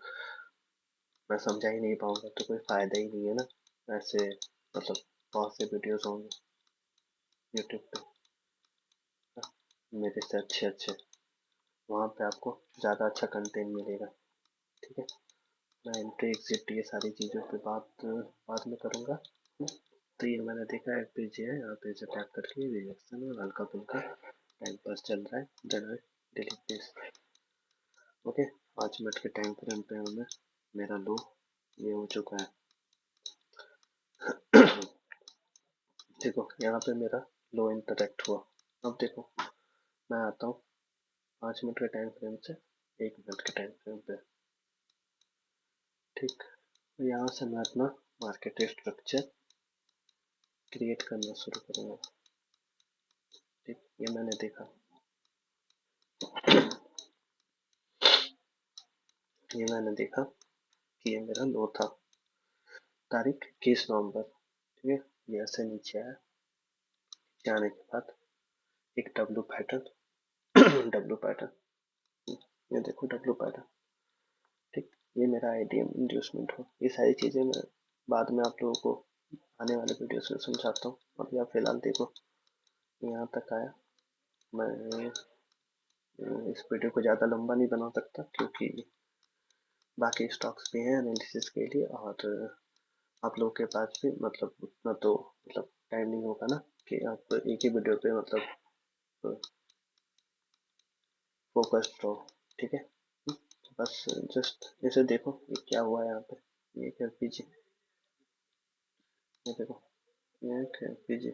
मैं समझा ही नहीं पाऊंगा तो कोई फ़ायदा ही नहीं है ना। ऐसे मतलब बहुत से वीडियोस होंगे यूट्यूब पे मेरे से अच्छे अच्छे, वहाँ पे आपको ज़्यादा अच्छा कंटेंट मिलेगा। ठीक है, मैं एंट्री एग्जिट ये सारी चीज़ों पे बात बाद में करूँगा। तो ये मैंने देखा एक पेज है, यहाँ पे से टैप करके रिएक्शन और हल्का फुल्का टाइम पास चल रहा है, then delete this. Okay, 5 minute के टाइम फ्रेम पे हमें मेरा लो ये हो चुका है। देखो यहाँ पे मेरा लो इंटरेक्ट हुआ। अब देखो मैं आता हूँ 5 मिनट के टाइम फ्रेम से 1 मिनट के टाइम फ्रेम पे। ठीक, तो यहाँ से मैं अपना मार्केट स्ट्रक्चर क्रिएट करना शुरू करूँगा। ठीक, ये मैंने देखा, ये मैंने देखा कि ये मेरा लो था, तारीख 21 नवंबर। ठीक है, ये ऐसे नीचे आया, जाने के बाद एक डब्लू पैटर्न, डब्लू पैटर्न, ये देखो डब्लू पैटर्न। ठीक, ये मेरा आईडीएम इंड्यूसमेंट हो। ये सारी चीज़ें मैं बाद में आप लोगों को आने वाले वीडियोस में समझाता हूँ। अभी आप फिलहाल देखो, यहाँ तक आया, मैं इस वीडियो को ज़्यादा लंबा नहीं बना सकता क्योंकि बाकी स्टॉक्स भी हैं एनालिसिस के लिए, और आप लोगों के पास भी मतलब उतना तो मतलब टाइम नहीं होगा ना कि आप एक ही वीडियो पे मतलब फोकस्ड रहो। ठीक है, बस जस्ट इसे देखो ये क्या हुआ है यहाँ पे। ये एक एलपीजी, ये देखो, ये एक एलपीजी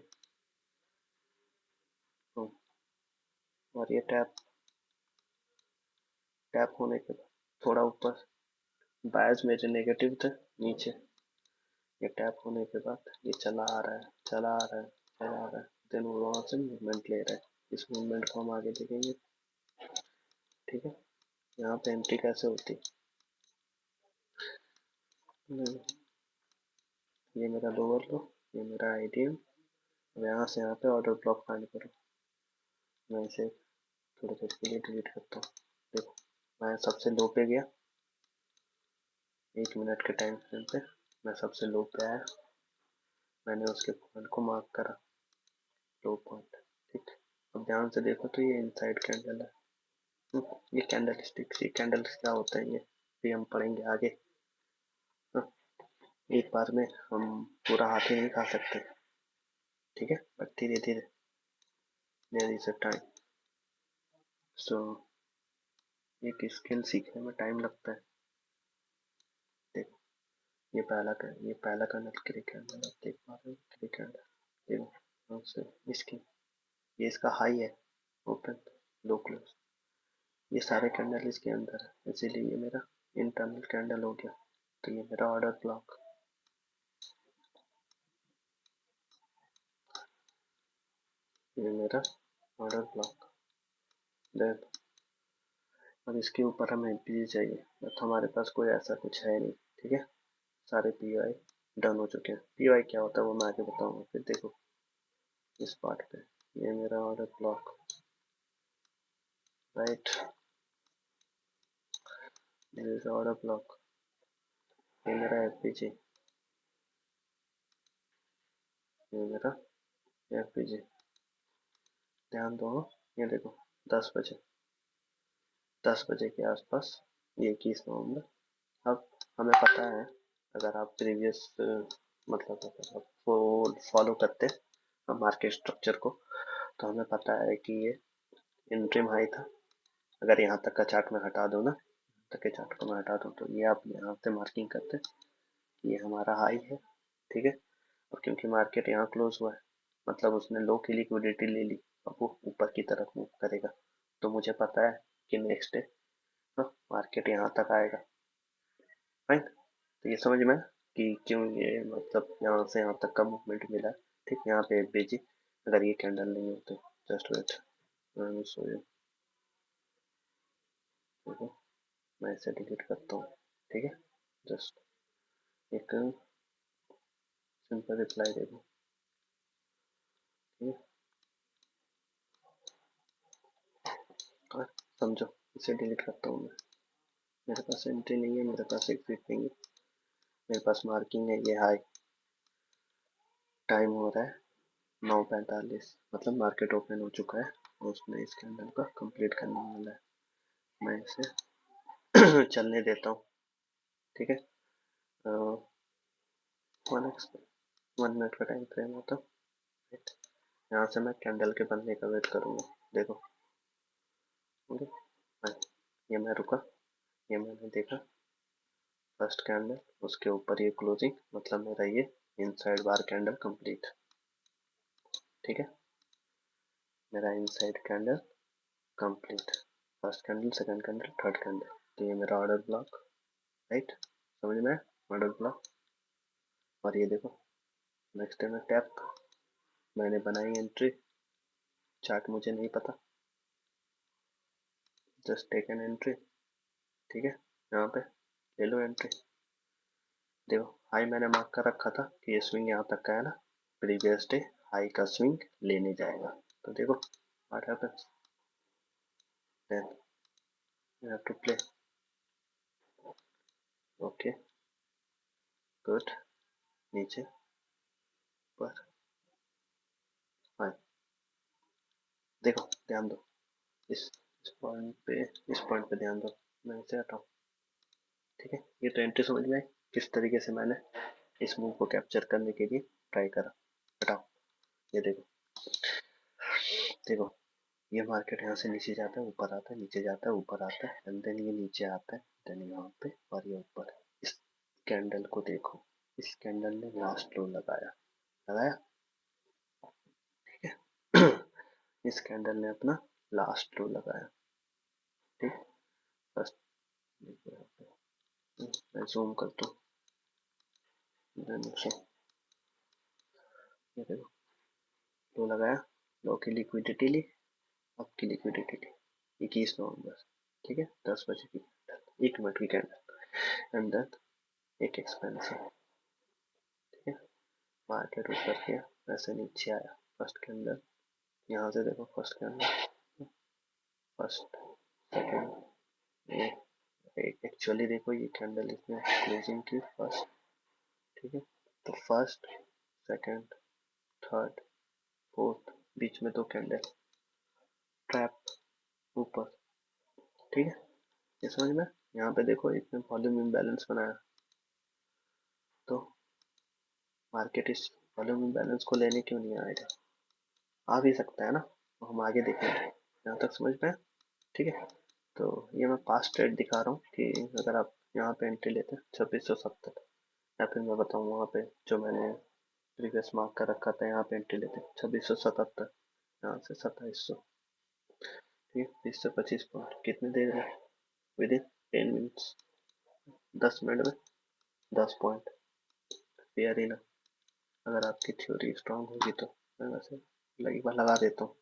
और ये टैप टैप होने के बाद थोड़ा ऊपर बायस मेरे नेगेटिव थे नीचे, ये टैप होने के बाद ये चला आ रहा है, चला आ रहा है, चला आ रहा है, देन वो वहां से मूवमेंट ले रहा है। इस मूवमेंट को हम आगे देखेंगे। ठीक है, यहाँ पे एंट्री कैसे होती है, ये मेरा लोअर लो, ये मेरा आईडीएम। अब यहाँ से यहाँ पे ऑर्डर ब्लॉक फाइंड करो। मैं इसे थोड़ी देर के लिए डिलीट करता हूँ। देखो मैं सबसे लो पे गया, 1 मिनट के टाइम फ्रेम पे मैं सबसे लो पे आया, मैंने उसके पॉइंट को मार्क करा, लो पॉइंट। ठीक, अब ध्यान से देखो तो ये इनसाइड कैंडल है। ये कैंडल स्टिक्स, ये कैंडल्स क्या होता है ये हम पढ़ेंगे आगे। हाँ, एक बार में हम पूरा हाथ ही नहीं खा सकते। ठीक है, बट धीरे धीरे, देयर इज अ टाइम। सो एक स्किल सीखने में टाइम लगता है। देखो ये पहला कैंडल क्रिक कैंडल, आप देख पा रहे हो क्रिक कैंडल। देखो से इसकी, ये इसका हाई है, ओपन, लो, क्लोज, ये सारे कैंडल इसके अंदर है, इसीलिए ये मेरा इंटरनल कैंडल हो गया। तो ये मेरा ऑर्डर ब्लॉक, ये मेरा ऑर्डर ब्लॉक। देन अब इसके ऊपर हमें एमपीजी चाहिए, बट हमारे पास कोई ऐसा कुछ है नहीं। ठीक है, सारे पीओआई डन हो चुके हैं। पीओआई क्या होता है वो मैं आगे बताऊंगा। फिर देखो इस पार्ट पे, ये मेरा order block, right, this order block, ये मेरा एफपीजी, ये मेरा एफपीजी। ध्यान दो, ये देखो 10 बजे, 10 बजे के आसपास, ये 21 नवंबर। अब हमें पता है, अगर आप प्रीवियस मतलब अगर आप फॉलो करते हैं मार्केट स्ट्रक्चर को, तो हमें पता है कि ये इंट्रीम हाई था। अगर यहाँ तक का चार्ट में हटा दो ना, तक के चार्ट को मैं हटा दूँ तो ये आप यहाँ से मार्किंग करते कि ये हमारा हाई है। ठीक है, और क्योंकि मार्केट यहाँ क्लोज हुआ है मतलब उसने लो की लिक्विडिटी ले ली, अब वो ऊपर की तरफ मूव करेगा। तो मुझे पता है कि नेक्स्ट डे मार्केट यहाँ तक आएगा। फाइन, तो ये समझ में कि क्यों ये मतलब यहाँ से यहाँ तक का मूवमेंट मिला है। ठीक, यहाँ पे एक बेची, अगर ये कैंडल नहीं होते, जस्ट वेट, सो ये देखो, मैं इसे डिलीट करता हूँ। ठीक है, जस्ट एक सिंपल रिप्लाई दे दो। ठीक है, और समझो, इसे डिलीट करता हूँ मैं। मेरे पास एंट्री नहीं है, मेरे पास एग्जिट नहीं है, मेरे पास मार्किंग है ये हाई। टाइम हो रहा है 9:45, मतलब मार्केट ओपन हो चुका है और उसने इस कैंडल का कंप्लीट करने वाला है। मैं इसे चलने देता हूँ। ठीक है, 1 मिनट का टाइम फ्रेम होता है। यहाँ से मैं कैंडल के बनने का वेट करूँगा। देखो, ओके, ये मैं रुका, ये मैंने देखा फर्स्ट कैंडल, उसके ऊपर ये क्लोजिंग, मतलब मेरा ये इनसाइड बार कैंडल कंप्लीट। ठीक है, मेरा inside candle complete, first candle, second candle, third candle. तो ये मेरा ऑर्डर ब्लॉक, राइट, समझ में ऑर्डर ब्लॉक। और ये देखो नेक्स्ट टाइम टैप, मैंने बनाई एंट्री, चार्ट मुझे नहीं पता, जस्ट टेक एन एंट्री। ठीक है, यहाँ पे ले लो एंट्री। देखो हाई मैंने मार्क कर रखा था कि ये स्विंग यहाँ तक का है ना, प्रीवियस डे हाई का स्विंग लेने जाएगा। तो देखो what happens, then you have to play. Okay, good, नीचे, ऊपर, फाइन। देखो ध्यान दो, इस पॉइंट पे ध्यान दो, मैं इसे हटाऊं। ठीक है, ये तो एंट्री समझ में आई किस तरीके से मैंने इस मूव को कैप्चर करने के लिए ट्राई करा। हटाओ, ये देखो, देखो ये मार्केट यहाँ से नीचे जाता है, ऊपर आता है, नीचे जाता है, ऊपर आता है, एंड देन ये नीचे आता है, देन यहाँ पे और ये ऊपर। इस कैंडल को देखो, इस कैंडल ने लास्ट लो लगाया, लगाया, ठीक है। इस कैंडल ने अपना लास्ट लो लगाया, ठीक। फर्स्ट मैं जूम कर दूं, ये देखो लो लगाया, लो की लिक्विडिटी ली, अब की लिक्विडिटी ली, 21 नवंबर, ठीक है, 10 बजे की कैंडल, 1 मिनट की कैंडल, एंड देन एक एक्सपेंसिव, ठीक है। मार्केट ऊपर गया, ऐसे नीचे आया, फर्स्ट कैंडल, यहाँ से देखो first candle, first second, actually देखो ये कैंडल इसने क्लोजिंग की फर्स्ट, ठीक है, तो फर्स्ट, सेकेंड, थर्ड, फोर्थ, बीच में 2 कैंडल, ट्रैप ऊपर, ठीक है, ये समझ में। यहाँ पे देखो इसने वॉल्यूम इम्बैलेंस बनाया, तो मार्केट इस वॉल्यूम इम्बैलेंस को लेने क्यों नहीं आएगा, आ भी सकता है ना, तो हम आगे देखेंगे, यहाँ तक समझ में, ठीक है। तो ये मैं पास्ट ट्रेड दिखा रहा हूँ कि अगर आप यहाँ पे एंट्री लेते हैं 2670, या फिर मैं बताऊँ वहाँ पे जो मैंने प्रीवियस मार्क कर रखा था, यहाँ पे एंट्री लेते हैं 2677, यहाँ से 2700, ठीक है, 20 से 25 पॉइंट कितनी देर में, विद इन 10 मिनट्स, 10 मिनट में 10 पॉइंट, फेयर ही ना। अगर आपकी थ्योरी स्ट्रांग होगी तो मैं वैसे लगा देता हूँ,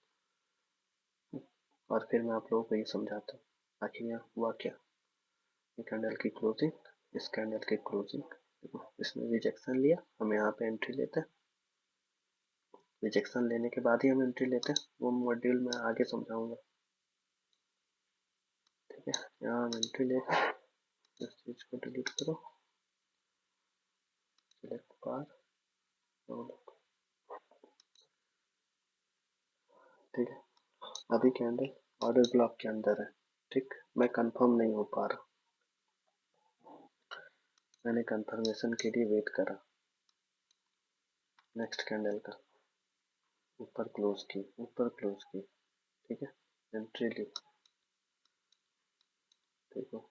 और फिर मैं आप लोगों को ये समझाता हूँ आखिर यहाँ हुआ क्या। ये कैंडल की क्लोजिंग, इस कैंडल की क्लोजिंग, देखो इसने रिजेक्शन लिया, हम यहाँ पे एंट्री लेते हैं, रिजेक्शन लेने के बाद ही हम एंट्री लेते हैं, वो मॉड्यूल में आगे समझाऊंगा, ठीक है। यहाँ हम एंट्री लेते हैं, इस चीज को डिलीट करो, सिलेक्ट बार, ठीक है। अभी कैंडल ऑर्डर ब्लॉक के अंदर है, ठीक, मैं कंफर्म नहीं हो पा रहा, मैंने कंफर्मेशन के लिए वेट करा, नेक्स्ट कैंडल का ऊपर क्लोज की, ऊपर क्लोज की, ठीक है, एंट्री ली, देखो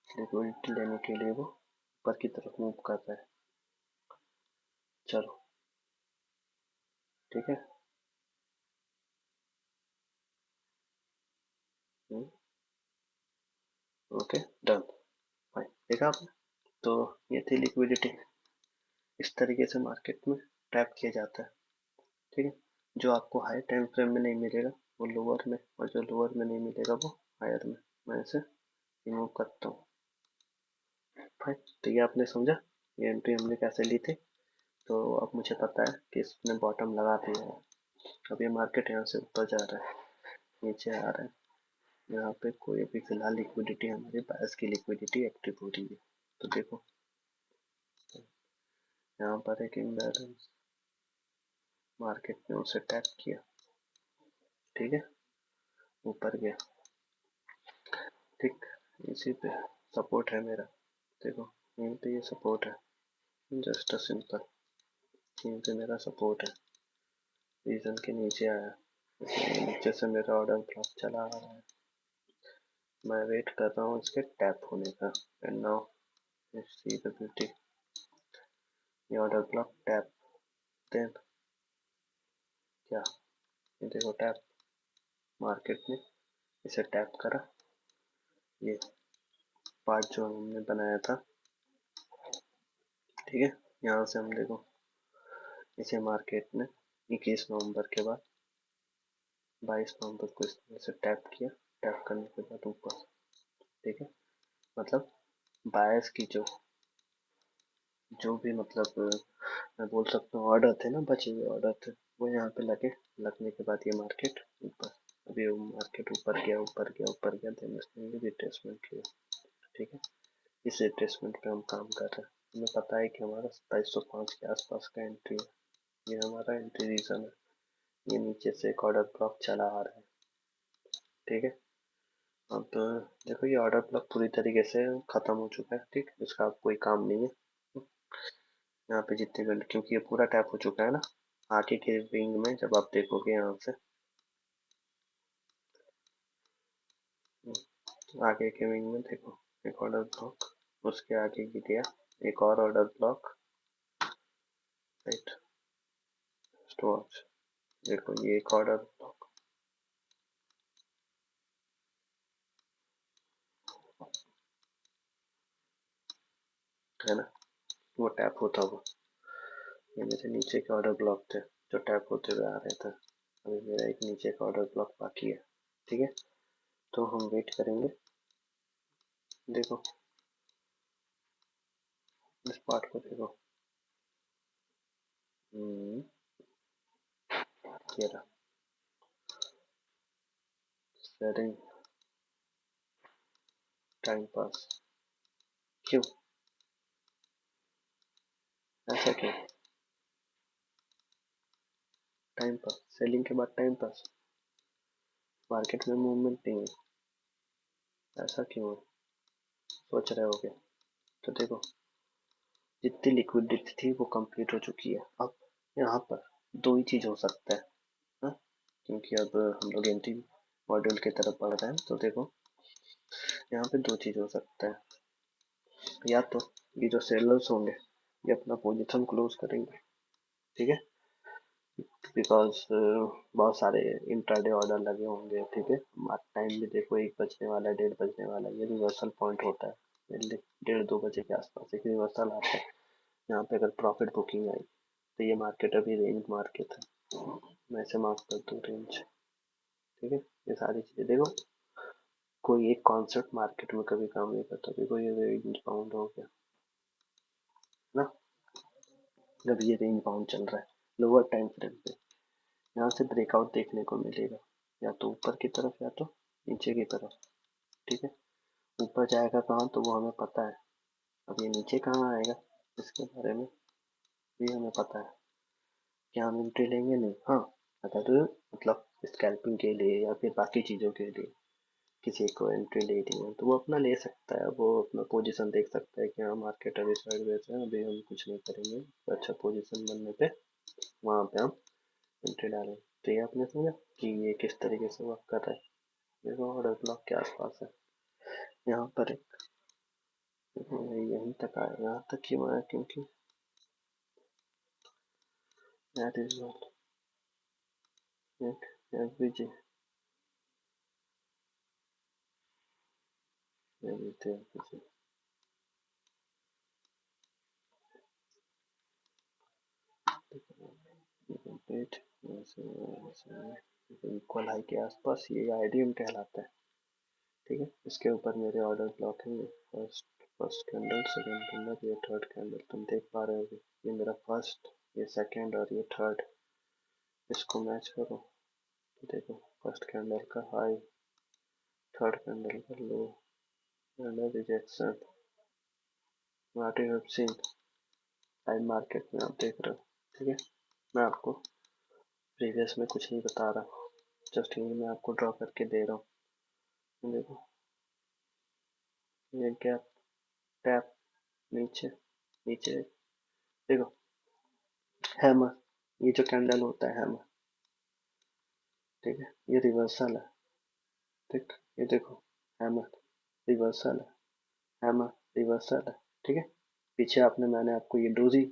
लिक्विडिटी लेने के लिए वो ऊपर की तरफ मूव कर रहा है, चलो ठीक है, ओके डन, फाइन, देखा आपने। तो ये थी लिक्विडिटी, इस तरीके से मार्केट में ट्रैप किया जाता है, ठीक है। जो आपको हाई टाइम फ्रेम में नहीं मिलेगा वो लोअर में, और जो लोअर में नहीं मिलेगा वो हायर में, मैं इसे रिमूव करता हूँ, फाइन। तो ये आपने समझा ये एंट्री हमने कैसे ली थी। तो अब मुझे पता है कि इसने बॉटम लगा दिया है, अब ये मार्केट यहाँ से ऊपर जा रहा है, नीचे आ रहा है, यहाँ पे कोई भी फिलहाल लिक्विडिटी, हमारे पास की लिक्विडिटी एक्टिव हो रही है, तो देखो यहाँ पर एक इम्बैलेंस, मार्केट ने उसे टैप किया, ठीक है, ऊपर गया, ठीक, इसी पे सपोर्ट है मेरा, देखो यहीं पे ये सपोर्ट है, जस्ट अ सिंपल, यहीं पे मेरा सपोर्ट है, रीजन के नीचे आया, नीचे से मेरा ऑर्डर ब्लॉक चला आ रहा है, मैं वेट कर रहा हूँ इसके टैप होने का, and now see the beauty, ये ऑर्डर ब्लॉक टैप, देन क्या, ये देखो टैप, मार्केट ने इसे टैप करा, ये पार्ट जो हमने बनाया था, ठीक है, यहाँ से हम देखो इसे मार्केट ने 21 नवंबर के बाद 22 नवंबर को इसे टैप किया, टैप करने के बाद ऊपर, ठीक है, मतलब बायस की जो भी मतलब मैं बोल सकता हूँ ऑर्डर थे ना, बचे हुए ऑर्डर थे, वो यहाँ पे लगने के बाद ये मार्केट ऊपर, अभी वो मार्केट ऊपर गया, ऊपर गया, ऊपर गया, देन इसने रिट्रेसमेंट किया, ठीक है, इस रिट्रेसमेंट पे हम काम कर रहे हैं, हमें पता है कि हमारा 2705 के आसपास का एंट्री है, ये हमारा एंट्री रीजन है, ये नीचे से एक ऑर्डर ब्लॉक चला आ रहा है। ठीक है, अब देखो ये ऑर्डर ब्लॉक पूरी तरीके से खत्म हो चुका है। ठीक, इसका अब कोई काम नहीं है यहाँ पे जितने भी, क्योंकि ये पूरा टैप हो चुका है ना। आगे के विंग में जब आप देखोगे यहाँ से, आगे के विंग में देखो, एक ऑर्डर ब्लॉक, उसके आगे की दिया एक और ऑर्डर ब्लॉक, राइट, स्टोर, देखो ये एक ऑर्डर ब्लॉक है ना, वो टैप होता हुआ। ये मेरे नीचे के ऑर्डर ब्लॉक थे जो टैप होते हुए आ रहे थे। अभी मेरा एक नीचे का ऑर्डर ब्लॉक बाकी है। ठीक है, तो हम वेट करेंगे। देखो इस पार्ट को देखो, ये रहा सेटिंग टाइम पास। क्यों ऐसा, क्यों टाइम पास? सेलिंग के बाद टाइम पास? मार्केट में मूवमेंट नहीं है, ऐसा क्यों है? सोच रहे होगे तो देखो, जितनी लिक्विडिटी थी वो कंप्लीट हो चुकी है। अब यहाँ पर दो ही चीज हो सकता है, हाँ? क्योंकि अब हम लोग एंट्री मॉड्यूल की तरफ बढ़ रहे हैं, तो देखो यहाँ पे दो चीज हो सकता है। या तो ये जो सेलर्स होंगे ये अपना पोजीशन क्लोज करेंगे। ठीक है, बिकॉज बहुत सारे इंट्राडे ऑर्डर लगे होंगे। ठीक है, टाइम भी देखो 1 बजने वाला है, 1:30 बजने वाला है, ये रिवर्सल पॉइंट होता है। 1:30-2 बजे के आसपास एक रिवर्सल आता है। यहाँ पे अगर प्रॉफिट बुकिंग आई तो ये मार्केट अभी रेंज मार्केट है, मैं ऐसे मार्क कर दूँ रेंज। ठीक है, ये सारी चीजें देखो, कोई एक कॉन्सेप्ट मार्केट में कभी काम नहीं करता। देखो ये रेंज बाउंड हो गया ना, जब ये रेंज बाउंड चल रहा है लोअर टाइम फ्रेम पे, यहाँ से ब्रेकआउट देखने को मिलेगा, या तो ऊपर की तरफ या तो नीचे की तरफ। ठीक है, ऊपर जाएगा कहाँ तो वो हमें पता है, अब ये नीचे कहाँ आएगा इसके बारे में भी हमें पता है। क्या हम एंट्री लेंगे? नहीं। हाँ, अगर मतलब स्कैल्पिंग के लिए या फिर बाकी चीज़ों के लिए किसी को एंट्री लेनी है तो वो अपना ले सकता है, वो अपना पोजीशन देख सकता है कि हाँ मार्केट अभी साइडवेज है, अभी हम कुछ नहीं करेंगे, तो अच्छा पोजीशन बनने पे वहाँ पे हम एंट्री डालें। तो ये आपने समझा कि ये किस तरीके से वर्क कर रहा है। देखो ऑर्डर ब्लॉक के आसपास है, यहाँ पर एक यहीं तक आया, यहाँ तक क्यों आया? क्योंकि दैट इज नॉट एक average average complete equal high के आसपास ये आईडीएम कहलाता है। ठीक है, इसके ऊपर मेरे ऑर्डर ब्लॉक है। First first candle, second candle, ये थर्ड कैंडल, तुम देख पा रहे हो ये मेरा फर्स्ट, ये सेकंड और ये थर्ड, इसको मैच करो तो देखो फर्स्ट कैंडल का हाई, थर्ड कैंडल का low, candle rejection, what you have seen live market में आप देख रहे हो। ठीक है, मैं आपको प्रीवियस में कुछ नहीं बता रहा, जस्ट यही मैं आपको ड्रॉ करके दे रहा हूँ। देखो ये गैप, टैप, नीचे, नीचे, देखो हैमर, ये जो कैंडल होता है हैमर, ठीक है, ये रिवर्सल है। ठीक, ये देखो हैमर रिवर्सल है, हैमर रिवर्सल है। ठीक है, पीछे आपने, मैंने आपको ये डोजी,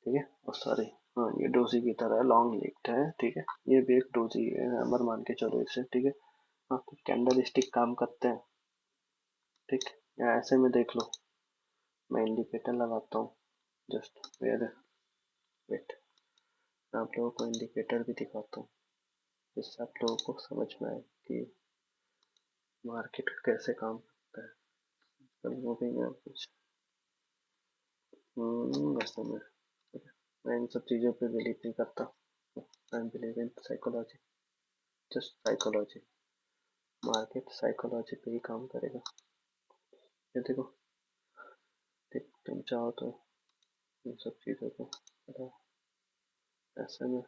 ठीक है, और सॉरी, हाँ ये डोजी की तरह लॉन्ग लिफ्ट है। ठीक है, ये भी एक डोजी है, हैमर मान के चलो इसे। ठीक है, हाँ तो कैंडल स्टिक काम करते हैं। ठीक, या ऐसे में देख लो, मैं इंडिकेटर लगाता हूँ, जस्ट वेयर, वेट, मैं आप लोगों को इंडिकेटर भी दिखाता हूँ जिससे आप लोगों को समझ में आए कि मार्केट कैसे काम करता है। कल मूविंग एवरेज, वैसे मैं इन सब चीज़ों पे बिलीव नहीं करता। I believe in psychology, just psychology, market psychology पे ही काम करेगा। ये देखो, तुम चाहो तो इन सब चीज़ों को बताओ ऐसे में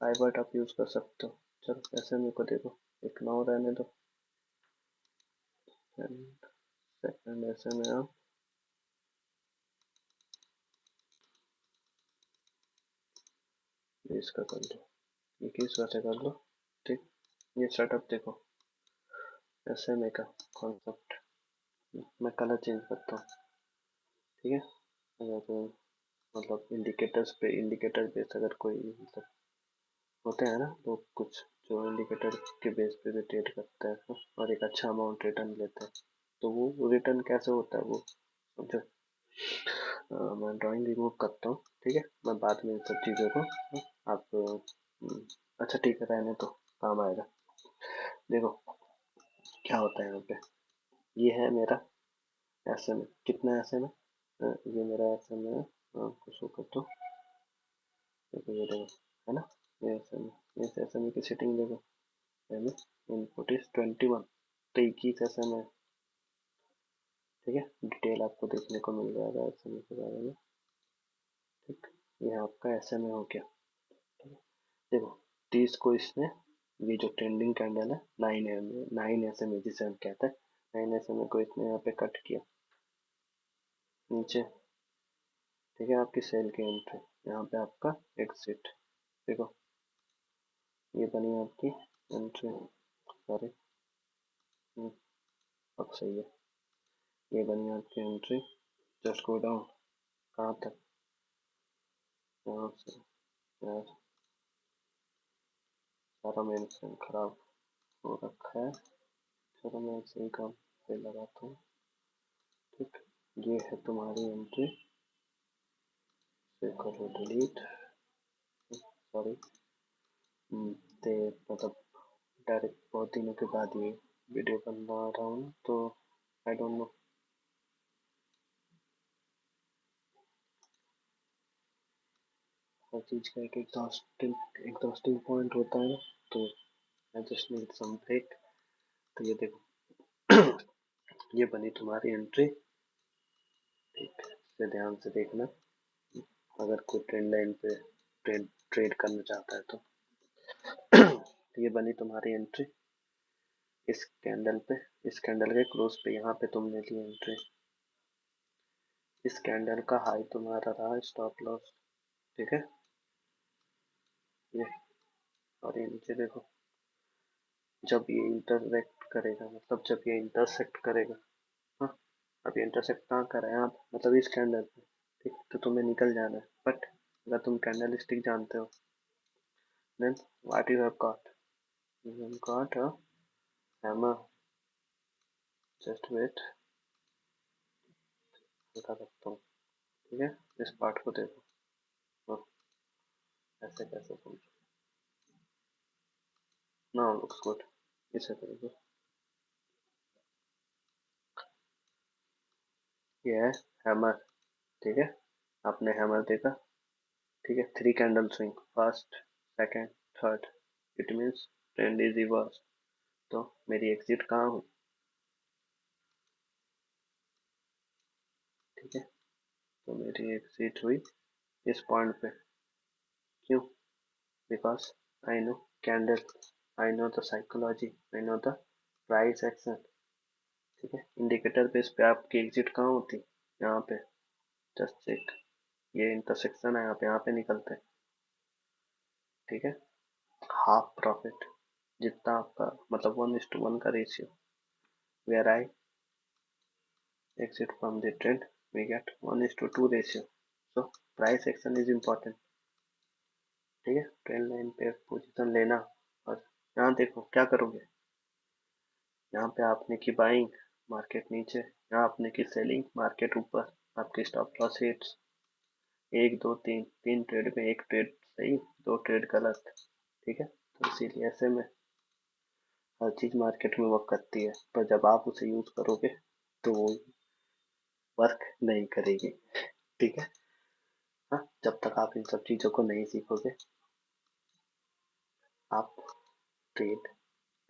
पाइवट आप यूज कर सकते हो। चलो एसएमए को देखो, एक 9 रहने दो, एंड सेकंड एसएमए आप 20 का कर लो, 21 वैसे कर लो। ठीक, ये सेटअप देखो एसएमए का कॉन्सेप्ट। मैं कलर चेंज करता हूँ, ठीक है। अगर तो मतलब इंडिकेटर्स पे, इंडिकेटर बेस अगर कोई मतलब होते हैं ना लोग कुछ जो इंडिकेटर के बेस पे भी ट्रेड करते हैं और एक अच्छा अमाउंट रिटर्न लेते हैं, तो वो रिटर्न कैसे होता है वो समझो। मैं ड्राइंग रिमूव करता हूँ, ठीक है। मैं बाद में इन सब चीज़ों को आप अच्छा ठीक है रहने तो काम आएगा। देखो क्या होता है यहाँ पे, ये है मेरा एसएमए, कितना एसएमए, ये मेरा एसएमए है, आपको शो कर दो, देखो ये देखो है ना, ये एसएमए, इस एसएमए की सेटिंग देखो, पहले इनपुट इज 21, तो 21 एसएमए, ठीक है। डिटेल आपको देखने को मिल जाएगा एसएमए के बारे में, ठीक। ये आपका एसएमए हो गया, ठीक है। देखो 30 को इसने, ये जो ट्रेंडिंग कैंडल है 9 एसएमए जिसे हम कहते हैं, 9 एसएमए को इसने यहाँ पे कट किया नीचे, ठीक है। आपकी सेल की एंट्री, यहाँ पे आपका एग्जिट, देखो ये बनी आपकी एंट्री, सॉरी अब सही है, ये बनी आपकी एंट्री। जस्ट गो डाउन, कहाँ तक, यहाँ से यार, सारा मेन फ्रेम खराब हो रखा है, चलो मैं सही काम पे लगाता हूँ, ठीक। ये है तुम्हारी एंट्री, करो डिलीट, सॉरी, ते मतलब डायरेक्ट बहुत दिनों के बाद ये वीडियो बना रहा हूँ तो आई डोंट नो, हर चीज़ का एक एग्जॉस्टिंग पॉइंट होता है ना, तो I just need some break. तो ये देखो ये बनी तुम्हारी एंट्री, ठीक, इसे ध्यान से देखना, अगर कोई ट्रेंड लाइन पे ट्रेड ट्रेड करना चाहता है तो ये बनी तुम्हारी एंट्री इस कैंडल पे, इस कैंडल के क्लोज पे, यहाँ पे तुमने ली एंट्री, इस कैंडल का हाई तुम्हारा रहा स्टॉप लॉस, ठीक है। ये और ये नीचे देखो, जब ये इंटरसेक्ट करेगा, मतलब जब ये इंटरसेक्ट करेगा, हाँ, अब ये इंटरसेक्ट कहाँ कर रहा है आप, मतलब इस कैंडल पे, ठीक, तो तुम्हें निकल जाना है, बट अगर तुम कैंडल स्टिक जानते हो, then what you have got, you have got a hammer, just wait, बता सकता हूँ, ठीक है। इस पार्ट को देखो, हाँ, ऐसे कैसे समझो, नाउ लुक्स गुड, इसे देखो, ये है हैमर, ठीक है। आपने हैमर देखा, ठीक है, 3 candle swing, first, second, third, it means trend is reverse, तो मेरी एग्जिट कहाँ हुई, ठीक है। तो मेरी एग्जिट हुई इस पॉइंट पे, क्यों, because I know candle, I know the psychology, I know the price action, ठीक है। इंडिकेटर बेस पे आपकी एग्जिट कहाँ होती, यहाँ पे, जस्ट चेक, ये इंटरसेक्शन है यहाँ पे निकलते हैं, ठीक है। हाफ प्रॉफिट, जितना आपका मतलब 1:1 का ratio, where I exit from the trend, we get 1:2 ratio, so price action is important, ठीक है। ट्रेंड लाइन पे पोजीशन लेना, और यहाँ देखो क्या करोगे, यहाँ पे आपने की बाइंग, मार्केट नीचे, यहाँ आपने की सेलिंग, मार्केट ऊपर, आपकी स्टॉप लॉस हिट्स 1 2 3, 3 ट्रेड में एक ट्रेड सही, 2 ट्रेड गलत, ठीक है। तो इसीलिए ऐसे में हर चीज मार्केट में वर्क करती है, पर जब आप उसे यूज करोगे तो वो वर्क नहीं करेगी, ठीक है। हाँ, जब तक आप इन सब चीजों को नहीं सीखोगे आप ट्रेड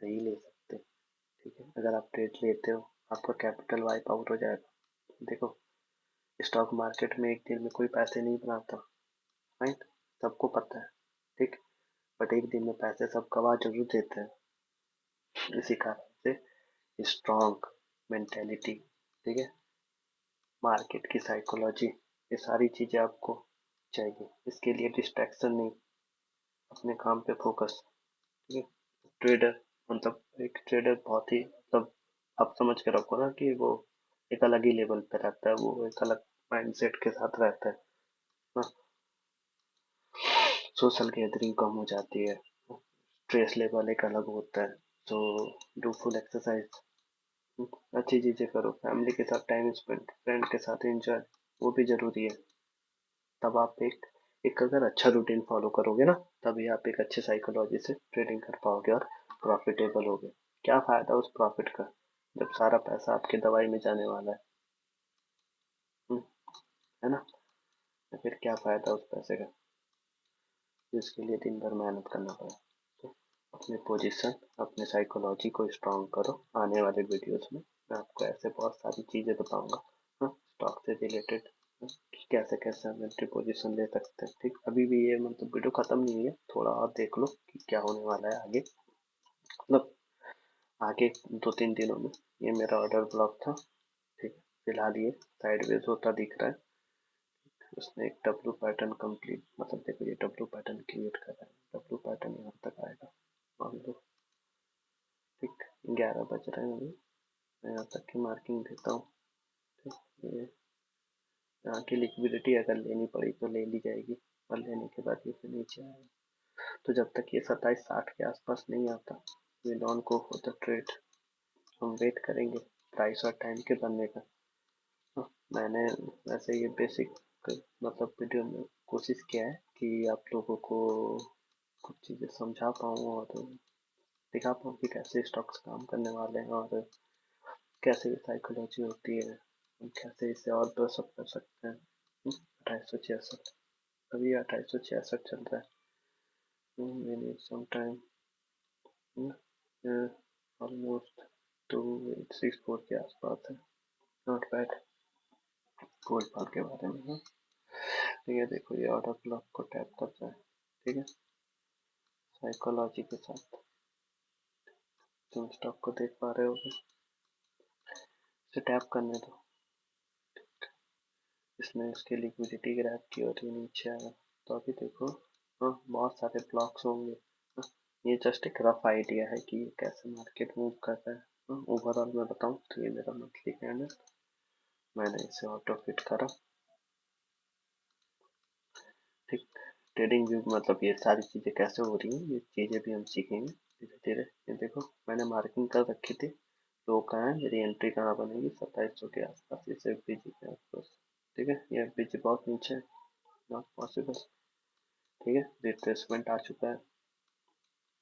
नहीं ले सकते, ठीक है। अगर आप ट्रेड लेते हो आपका कैपिटल वाइप आउट हो जाएगा, देखो स्टॉक मार्केट में एक दिन में कोई पैसे नहीं बनाता, राइट, सबको पता है, ठीक। बट एक दिन में पैसे सब गवा जरूर देते हैं। इसी कारण से स्ट्रॉन्ग मेंटेलिटी, ठीक है, मार्केट की साइकोलॉजी, ये सारी चीजें आपको चाहिए। इसके लिए डिस्ट्रैक्शन नहीं, अपने काम पे फोकस, ठीक है। ट्रेडर, मतलब एक ट्रेडर बहुत ही, मतलब आप समझ के रखो ना कि वो एक अलग ही लेवल पे रहता है, वो एक अलग माइंडसेट के साथ रहता है ना। सोशल गैदरिंग कम हो जाती है, स्ट्रेस लेवल एक अलग होता है। तो डू फुल एक्सरसाइज, अच्छी चीजें करो, फैमिली के साथ टाइम स्पेंड, फ्रेंड के साथ एंजॉय, वो भी जरूरी है। तब आप एक एक अगर अच्छा रूटीन फॉलो करोगे ना, तभी आप एक अच्छे साइकोलॉजी से ट्रेडिंग कर पाओगे और प्रॉफिटेबल होगे। क्या फायदा उस प्रॉफिट का जब सारा पैसा आपकी दवाई में जाने वाला है। हम्म, है ना। तो फिर क्या फायदा उस पैसे का जिसके लिए दिन भर मेहनत करना पड़ा। तो अपने पोजीशन, अपने साइकोलॉजी को स्ट्रांग करो। आने वाले वीडियोस में मैं आपको ऐसे बहुत सारी चीजें बताऊंगा, हाँ, स्टॉक से रिलेटेड, कि कैसे कैसे हम एंट्री पोजीशन ले सकते हैं। ठीक, अभी भी ये मतलब वीडियो खत्म नहीं है, थोड़ा और देख लो कि क्या होने वाला है आगे, मतलब आगे 2-3 दिनों में। ये मेरा ऑर्डर ब्लॉक था, ठीक है, फिलहाल ये साइडवेज होता दिख रहा है। उसने एक डब्लू पैटर्न कंप्लीट, मतलब देखो ये डब्लू पैटर्न क्रिएट कर रहा है, डब्लू पैटर्न यहाँ तक आएगा मान लो। ठीक, 11 बज रहे हैं अभी, मैं यहाँ तक की मार्किंग देता हूँ। ठीक, ये यहाँ की लिक्विडिटी अगर लेनी पड़ी तो ले ली जाएगी, और लेने के बाद ये फिर नीचे आएगा। तो जब तक ये 27-60 के आसपास नहीं आता, we don't go for the trade. हम वेट करेंगे प्राइस और टाइम के बनने का। हाँ, मैंने वैसे ये बेसिक मतलब वीडियो में कोशिश किया है कि आप लोगों को कुछ चीज़ें समझा पाऊँ और दिखा पाऊँ कि कैसे स्टॉक्स काम करने वाले हैं, और कैसे साइकोलॉजी होती है, हम कैसे इसे और ब्रशअप कर सकते हैं। 2866, अभी 2866 चल रहा है। We need some time, almost 2864 के आसपास है। Not bad. गोल्ड बार के बारे में है, ठीक है। देखो ये ऑर्डर ब्लॉक को टैप कर रहा है, ठीक है, साइकोलॉजी के साथ। तुम स्टॉक को देख पा रहे हो, इसे टैप करने दो। इसने इसकी लिक्विडिटी ग्रैब की और ये नीचे आया। तो अभी देखो, हाँ, बहुत सारे ब्लॉक्स होंगे। हाँ, ये जस्ट एक रफ आइडिया है कि कैसे मार्केट मूव कर रहा है। हाँ, ओवरऑल मैं बताऊँ तो ये मेरा मंथली कैंडल, मैंने इसे ऑटो फिट करा। ठीक, ट्रेडिंग व्यू मतलब ये सारी चीज़ें कैसे हो रही हैं, ये चीज़ें भी हम सीखेंगे धीरे धीरे। ये देखो मैंने मार्किंग कर रखी थी, तो कहाँ है मेरी एंट्री, कहाँ बनेगी 2700 के आसपास, इस एफबीजी के आसपास। ठीक है, ये एफबीजी बहुत नीचे है, नॉट पॉसिबल। ठीक है, रिट्रेसमेंट आ चुका है।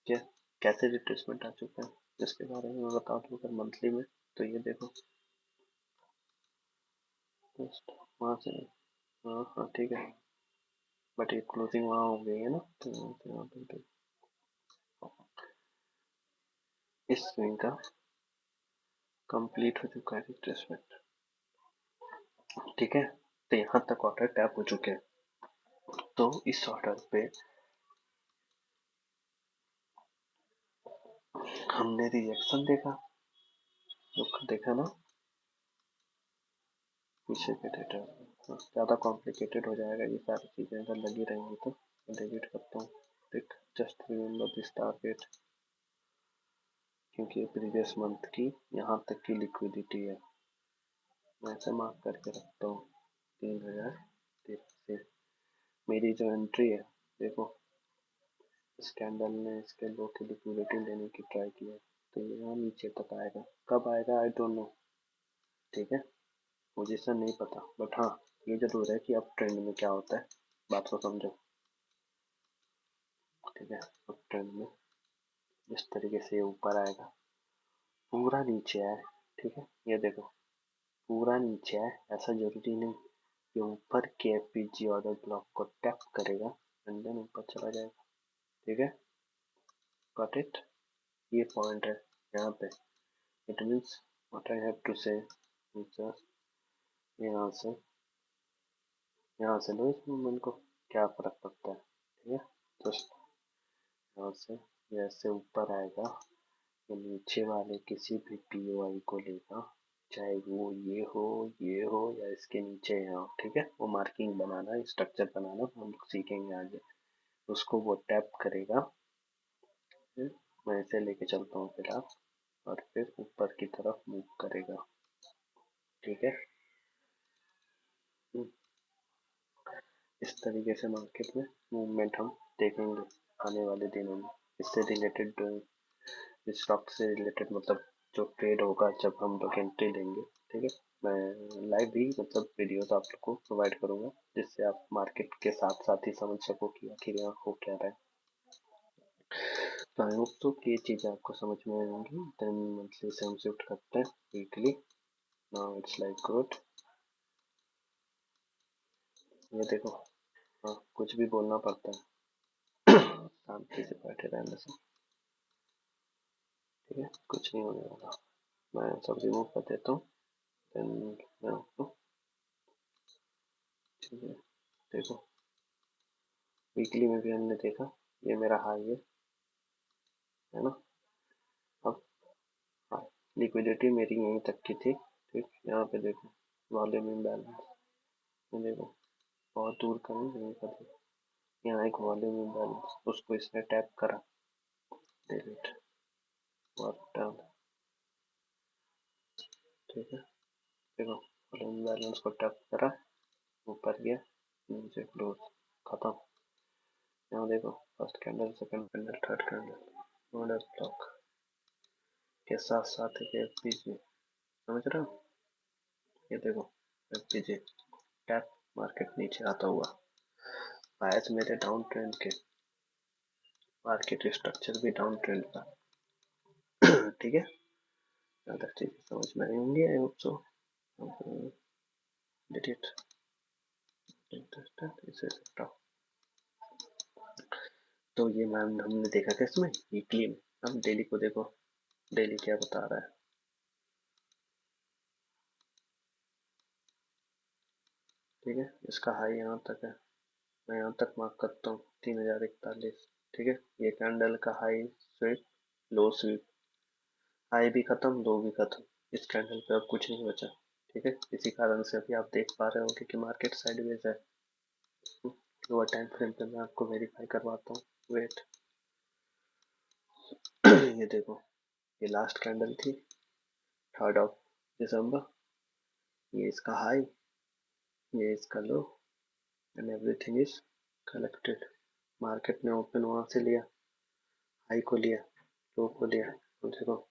क्या, कैसे रिट्रेसमेंट आ चुका है इसके बारे में मैं बता दूँ अगर मंथली में, तो ये देखो जस्ट वहाँ से, हाँ हाँ ठीक है, बट ये क्लोजिंग वहाँ हो गई है ना, तो यहाँ पे तो इस स्विंग का कंप्लीट हो चुका है रिट्रेसमेंट। ठीक है, तो यहाँ तक ऑर्डर टैप हो चुके हैं। तो इस ऑर्डर पे हमने रिएक्शन देखा, रुक देखा ना, पीछे के डेटा ज़्यादा कॉम्प्लिकेटेड हो जाएगा, ये सारी चीज़ें अगर लगी रहेंगी तो डिलीट करता हूँ। ठीक, जस्ट रिमेम्बर दिस टारगेट, क्योंकि प्रीवियस मंथ की यहाँ तक की लिक्विडिटी है, मैं ऐसे मार्क करके रखता हूँ। 3083 मेरी जो एंट्री है, देखो इस कैंडल ने इसके लो की लिक्विडिटी लेने की ट्राई किया, तो ये यहाँ नीचे तक आएगा, कब आएगा आई डोंट नो। ठीक है, पोजीशन नहीं पता, बट हाँ ये जरूर है कि अब ट्रेंड में क्या होता है, बात को समझो। ठीक है, अब ट्रेंड में इस तरीके से ऊपर आएगा, पूरा नीचे आए। ठीक है, ये देखो पूरा नीचे आए, ऐसा जरूरी नहीं, ये ऊपर के एफपीजी ऑर्डर ब्लॉक को टैप करेगा एंड देन ऊपर चला जाएगा। ठीक है, गॉट इट, ये पॉइंट है यहाँ पे। It means what I have to say, यहाँ से यहाँ से लो इस मूवमेंट को, क्या फर्क पड़ता है। ठीक है, तो यहाँ से जैसे ऊपर आएगा ये नीचे वाले किसी भी पीओआई को लेगा, चाहे वो ये हो या इसके नीचे यहाँ हो, ठीक है। वो मार्किंग बनाना, स्ट्रक्चर बनाना हम लोग सीखेंगे आगे। उसको वो टैप करेगा। मैं इसे लेके चलता हूँ फिलहाल, और फिर ऊपर की तरफ मूव करेगा, ठीक है। इस तरीके से मार्केट में मूवमेंट हम देखेंगे आने वाले दिनों में। इससे रिलेटेड, इस स्टॉक से रिलेटेड मतलब जो ट्रेड होगा जब हम लोग एंट्री लेंगे, ठीक है। मैं लाइव भी मतलब वीडियोस आप लोग को प्रोवाइड करूंगा, जिससे आप मार्केट के साथ साथ ही समझ सको कि आखिर यहाँ हो क्या रहा है। तो आई होप तो कि ये चीज़ें आपको समझ में आएंगी। देन मंथली से हम शिफ्ट करते हैं weekly. Now it's like good. ये देखो, हाँ कुछ भी बोलना पड़ता है, शांति से बैठे रहने से, ठीक है, कुछ नहीं होने वाला। मैं सब रिमूव कर देता हूँ। देन मैं आपको, ठीक है, देखो वीकली में भी हमने देखा ये मेरा हाई है ना। अब हाँ, लिक्विडिटी मेरी यहीं तक की थी, ठीक। यहाँ पे देखो वॉल्यूम इम्बैलेंस, ये देखो बहुत दूर का नहीं, यहीं का देखो, यहाँ एक वॉल्यूम इम्बैलेंस, उसको इसने टैप करा, डिलीट, वर्क डाउन, ठीक है। देखो वॉल्यूम इम्बैलेंस को टैप करा, ऊपर गया, नीचे क्लोज, खत्म। यहाँ देखो first candle, second candle, third candle, model block के साथ साथ एक एफपीजी, समझ रहे हो। ये देखो एफपीजी टैप, मार्केट नीचे आता हुआ, बायस मेरे डाउन ट्रेंड के, मार्केट स्ट्रक्चर भी डाउन ट्रेंड का, ठीक है। ज़्यादा चीज़ें समझ में आई होंगी, आई होप सो। डिलीट, इसे हटाओ। तो ये मैम हमने देखा किसमें, वीकली में। हम डेली को देखो, डेली क्या बता रहा है, ठीक है। इसका हाई यहाँ तक है, मैं यहाँ तक मार्क करता हूँ 3041, ठीक है। ये कैंडल का हाई स्वीप, लो स्वीप, हाई भी खत्म, लो भी खत्म, इस कैंडल पे अब कुछ नहीं बचा, ठीक है। इसी कारण से अभी आप देख पा रहे होंगे कि मार्केट साइडवेज है। लोअर टाइम फ्रेम पे मैं आपको वेरीफाई करवाता हूँ, वेट। ये देखो, ये लास्ट कैंडल थी 3 दिसंबर, ये इसका हाई, ये इसका low, and everything is collected. Market ने ओपन वहां से लिया, हाई को लिया, लो को लिया, तो देखो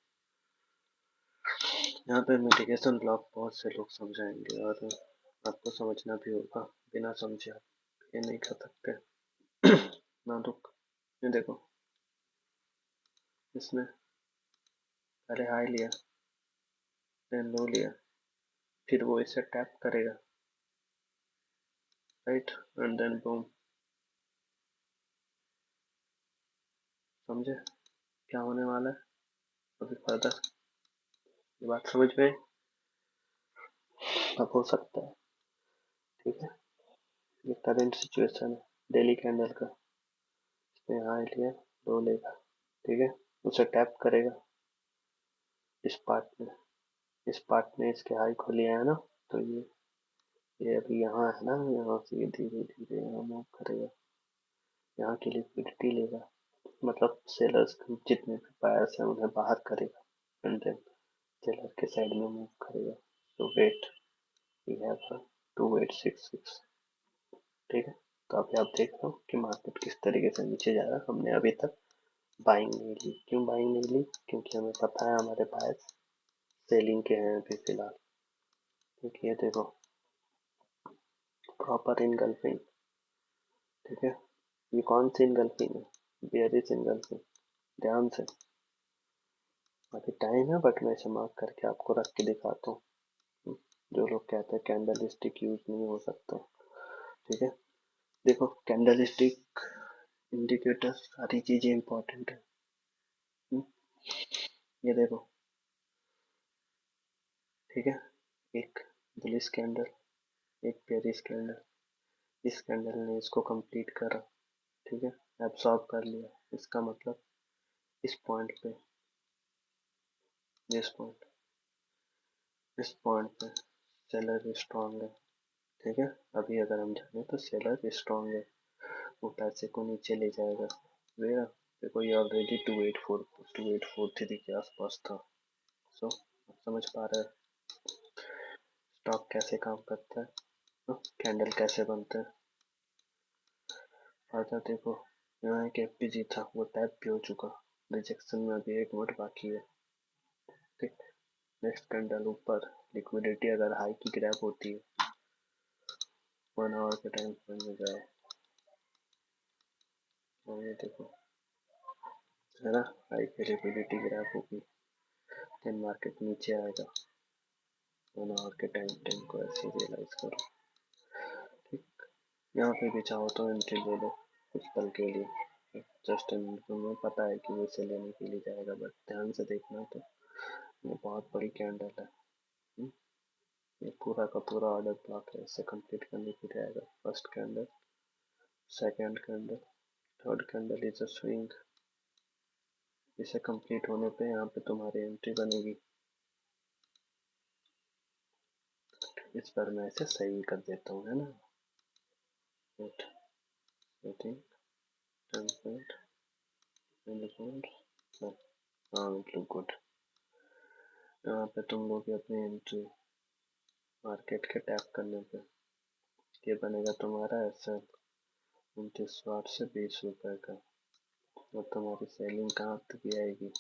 यहाँ पे मिटिगेशन ब्लॉक बहुत से लोग समझाएंगे, और आपको समझना भी होगा, बिना समझे आप ये नहीं कर सकते। ना रुक, ये देखो इसने पहले हाई लिया, देन लो लिया, फिर वो इसे टैप करेगा, राइट, एंड देन बूम। समझे क्या होने वाला है अभी फर्दर, ये बात समझ में अब हो सकता है, ठीक है। ये करंट सिचुएशन है डेली कैंडल का, इसने हाई लिया, लो लेगा, ठीक है, उसे टैप करेगा इस पार्ट में, इस पार्ट में इसके हाई को लिया है ना, तो ये अभी यहाँ है ना, यहाँ से ये धीरे धीरे यहाँ मूव करेगा, यहाँ की लिक्विडिटी लेगा, मतलब सेलर्स जितने भी बायर्स हैं उन्हें बाहर करेगा, एंड देन सेलर के साइड में मूव करेगा। तो वेट, वी हैव 2866, ठीक है। तो अभी आप देख रहे हो कि मार्केट किस तरीके से नीचे जा रहा है। हमने अभी तक बाइंग नहीं ली, क्यों बाइंग नहीं ली, क्योंकि हमें पता है हमारे बायर्स सेलिंग के हैं अभी फिलहाल, क्योंकि ये देखो प्रॉपर इनगल्फिंग, ठीक है। ये कौन सी इनगल्फिंग है, बेयरिश इनगल्फिंग, ध्यान से, अभी टाइम है बट मैं इसे मार्क करके आपको रख के दिखाता हूँ। जो लोग कहते हैं कैंडल स्टिक यूज नहीं हो सकता, ठीक है। देखो कैंडल स्टिक, इंडिकेटर, सारी चीजें इंपॉर्टेंट है। ये देखो, ठीक है, एक बुलिश कैंडल, एक बेरिश कैंडल, इस कैंडल ने इसको कंप्लीट करा, ठीक है, एब्सॉर्ब कर लिया, इसका मतलब इस पॉइंट पे, इस पॉइंट इस पॉइंट पे सेलर स्ट्रांग है। ठीक है, अभी अगर हम जाने तो सेलर स्ट्रांग है, वो पैसे को नीचे ले जाएगा। वेयर देखो, ये ऑलरेडी 284 के आसपास था। सो आप समझ पा रहे हैं स्टॉक कैसे काम करता है, कैंडल कैसे बनता है। आजा देखो, यहाँ एक एफपीजी था, वो टैप भी हो चुका, रिजेक्शन में अभी 1 मिनट बाकी है। ठीक, नेक्स्ट कैंडल ऊपर, लिक्विडिटी अगर हाई की ग्रैब होती है 1 आवर के टाइम फ्रेम में जाए, और ये देखो है ना, हाई की लिक्विडिटी ग्रैब होगी, देन मार्केट नीचे आएगा। 1 आवर के टाइम फ्रेम को ऐसे रियलाइज करो। ठीक, यहाँ पे भी चाहो तो एंट्री ले लो कुछ पल के लिए, जस्ट तुम्हें पता है कि वो इसे लेने के लिए जाएगा, बट ध्यान से देखना। तो ये बहुत बड़ी कैंडल है, ये पूरा का पूरा ऑर्डर ब्लॉक है, इसे कंप्लीट करने के लिए आएगा। First candle, second candle, third candle is a swing, इसे कंप्लीट होने पे यहाँ पे तुम्हारी एंट्री बनेगी। इस बार मैं इसे सही कर देता हूँ, है ना। वेट, वेटिंग, टेम्पलेट, हाँ मतलब गुड। यहाँ पे तुम लोग अपनी एंट्री मार्केट के टैप करने पे ये बनेगा तुम्हारा एसएल 29 से 20 रुपए का। और तुम्हारी सेलिंग कहाँ तक आएगी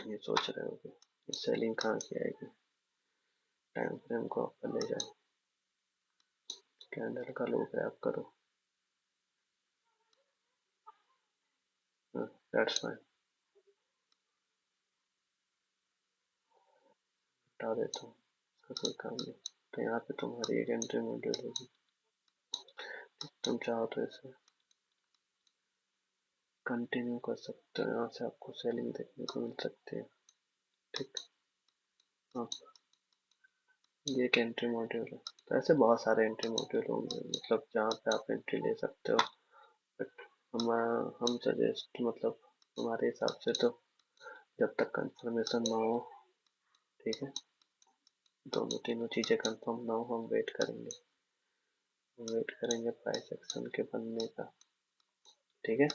ये सोच रहे होगे, ये सेलिंग कहाँ की आएगी। टाइम फ्रेम को ऊपर ले जाओ, कैंडल का लो ग्रैब करो, दैट्स फाइन, हटा देता हूँ, इसका कोई काम नहीं। तो यहाँ पे तुम्हारी एक एंट्री मॉड्यूल होगी, तुम चाहो तो इसे कंटिन्यू कर सकते हो, यहाँ से आपको सेलिंग देखने को मिल सकती है। ठीक, हाँ, ये एक एंट्री मॉड्यूल है। तो ऐसे बहुत सारे एंट्री मॉड्यूल होंगे, मतलब जहाँ पे आप एंट्री ले सकते हो। बट हम सजेस्ट, मतलब हमारे हिसाब से तो जब तक कंफर्मेशन ना हो, ठीक है, दोनों तीनों चीज़ें कंफर्म ना हो, हम वेट करेंगे प्राइस एक्शन के बनने का। ठीक है,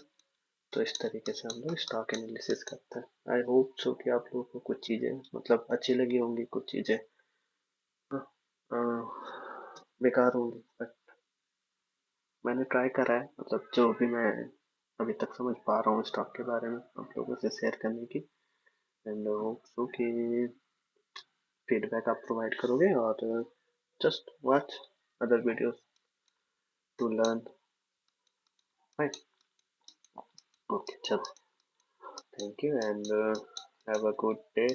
तो इस तरीके से हम लोग स्टॉक एनालिसिस करते हैं। आई होप सो कि आप लोगों को कुछ चीज़ें मतलब अच्छी लगी होंगी, कुछ चीज़ें बेकार होंगी, बट मैंने ट्राई करा है, मतलब जो भी मैं अभी तक समझ पा रहा हूँ स्टॉक के बारे में आप लोगों से शेयर करने की। एंड होप सो कि फीडबैक आप प्रोवाइड करोगे, और just watch other videos to learn, right. Okay, चलो, thank you and have a good day.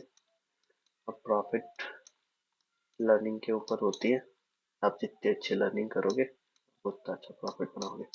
अब प्रॉफिट लर्निंग के ऊपर होती है, आप जितनी अच्छी लर्निंग करोगे उतना अच्छा प्रॉफिट बनाओगे।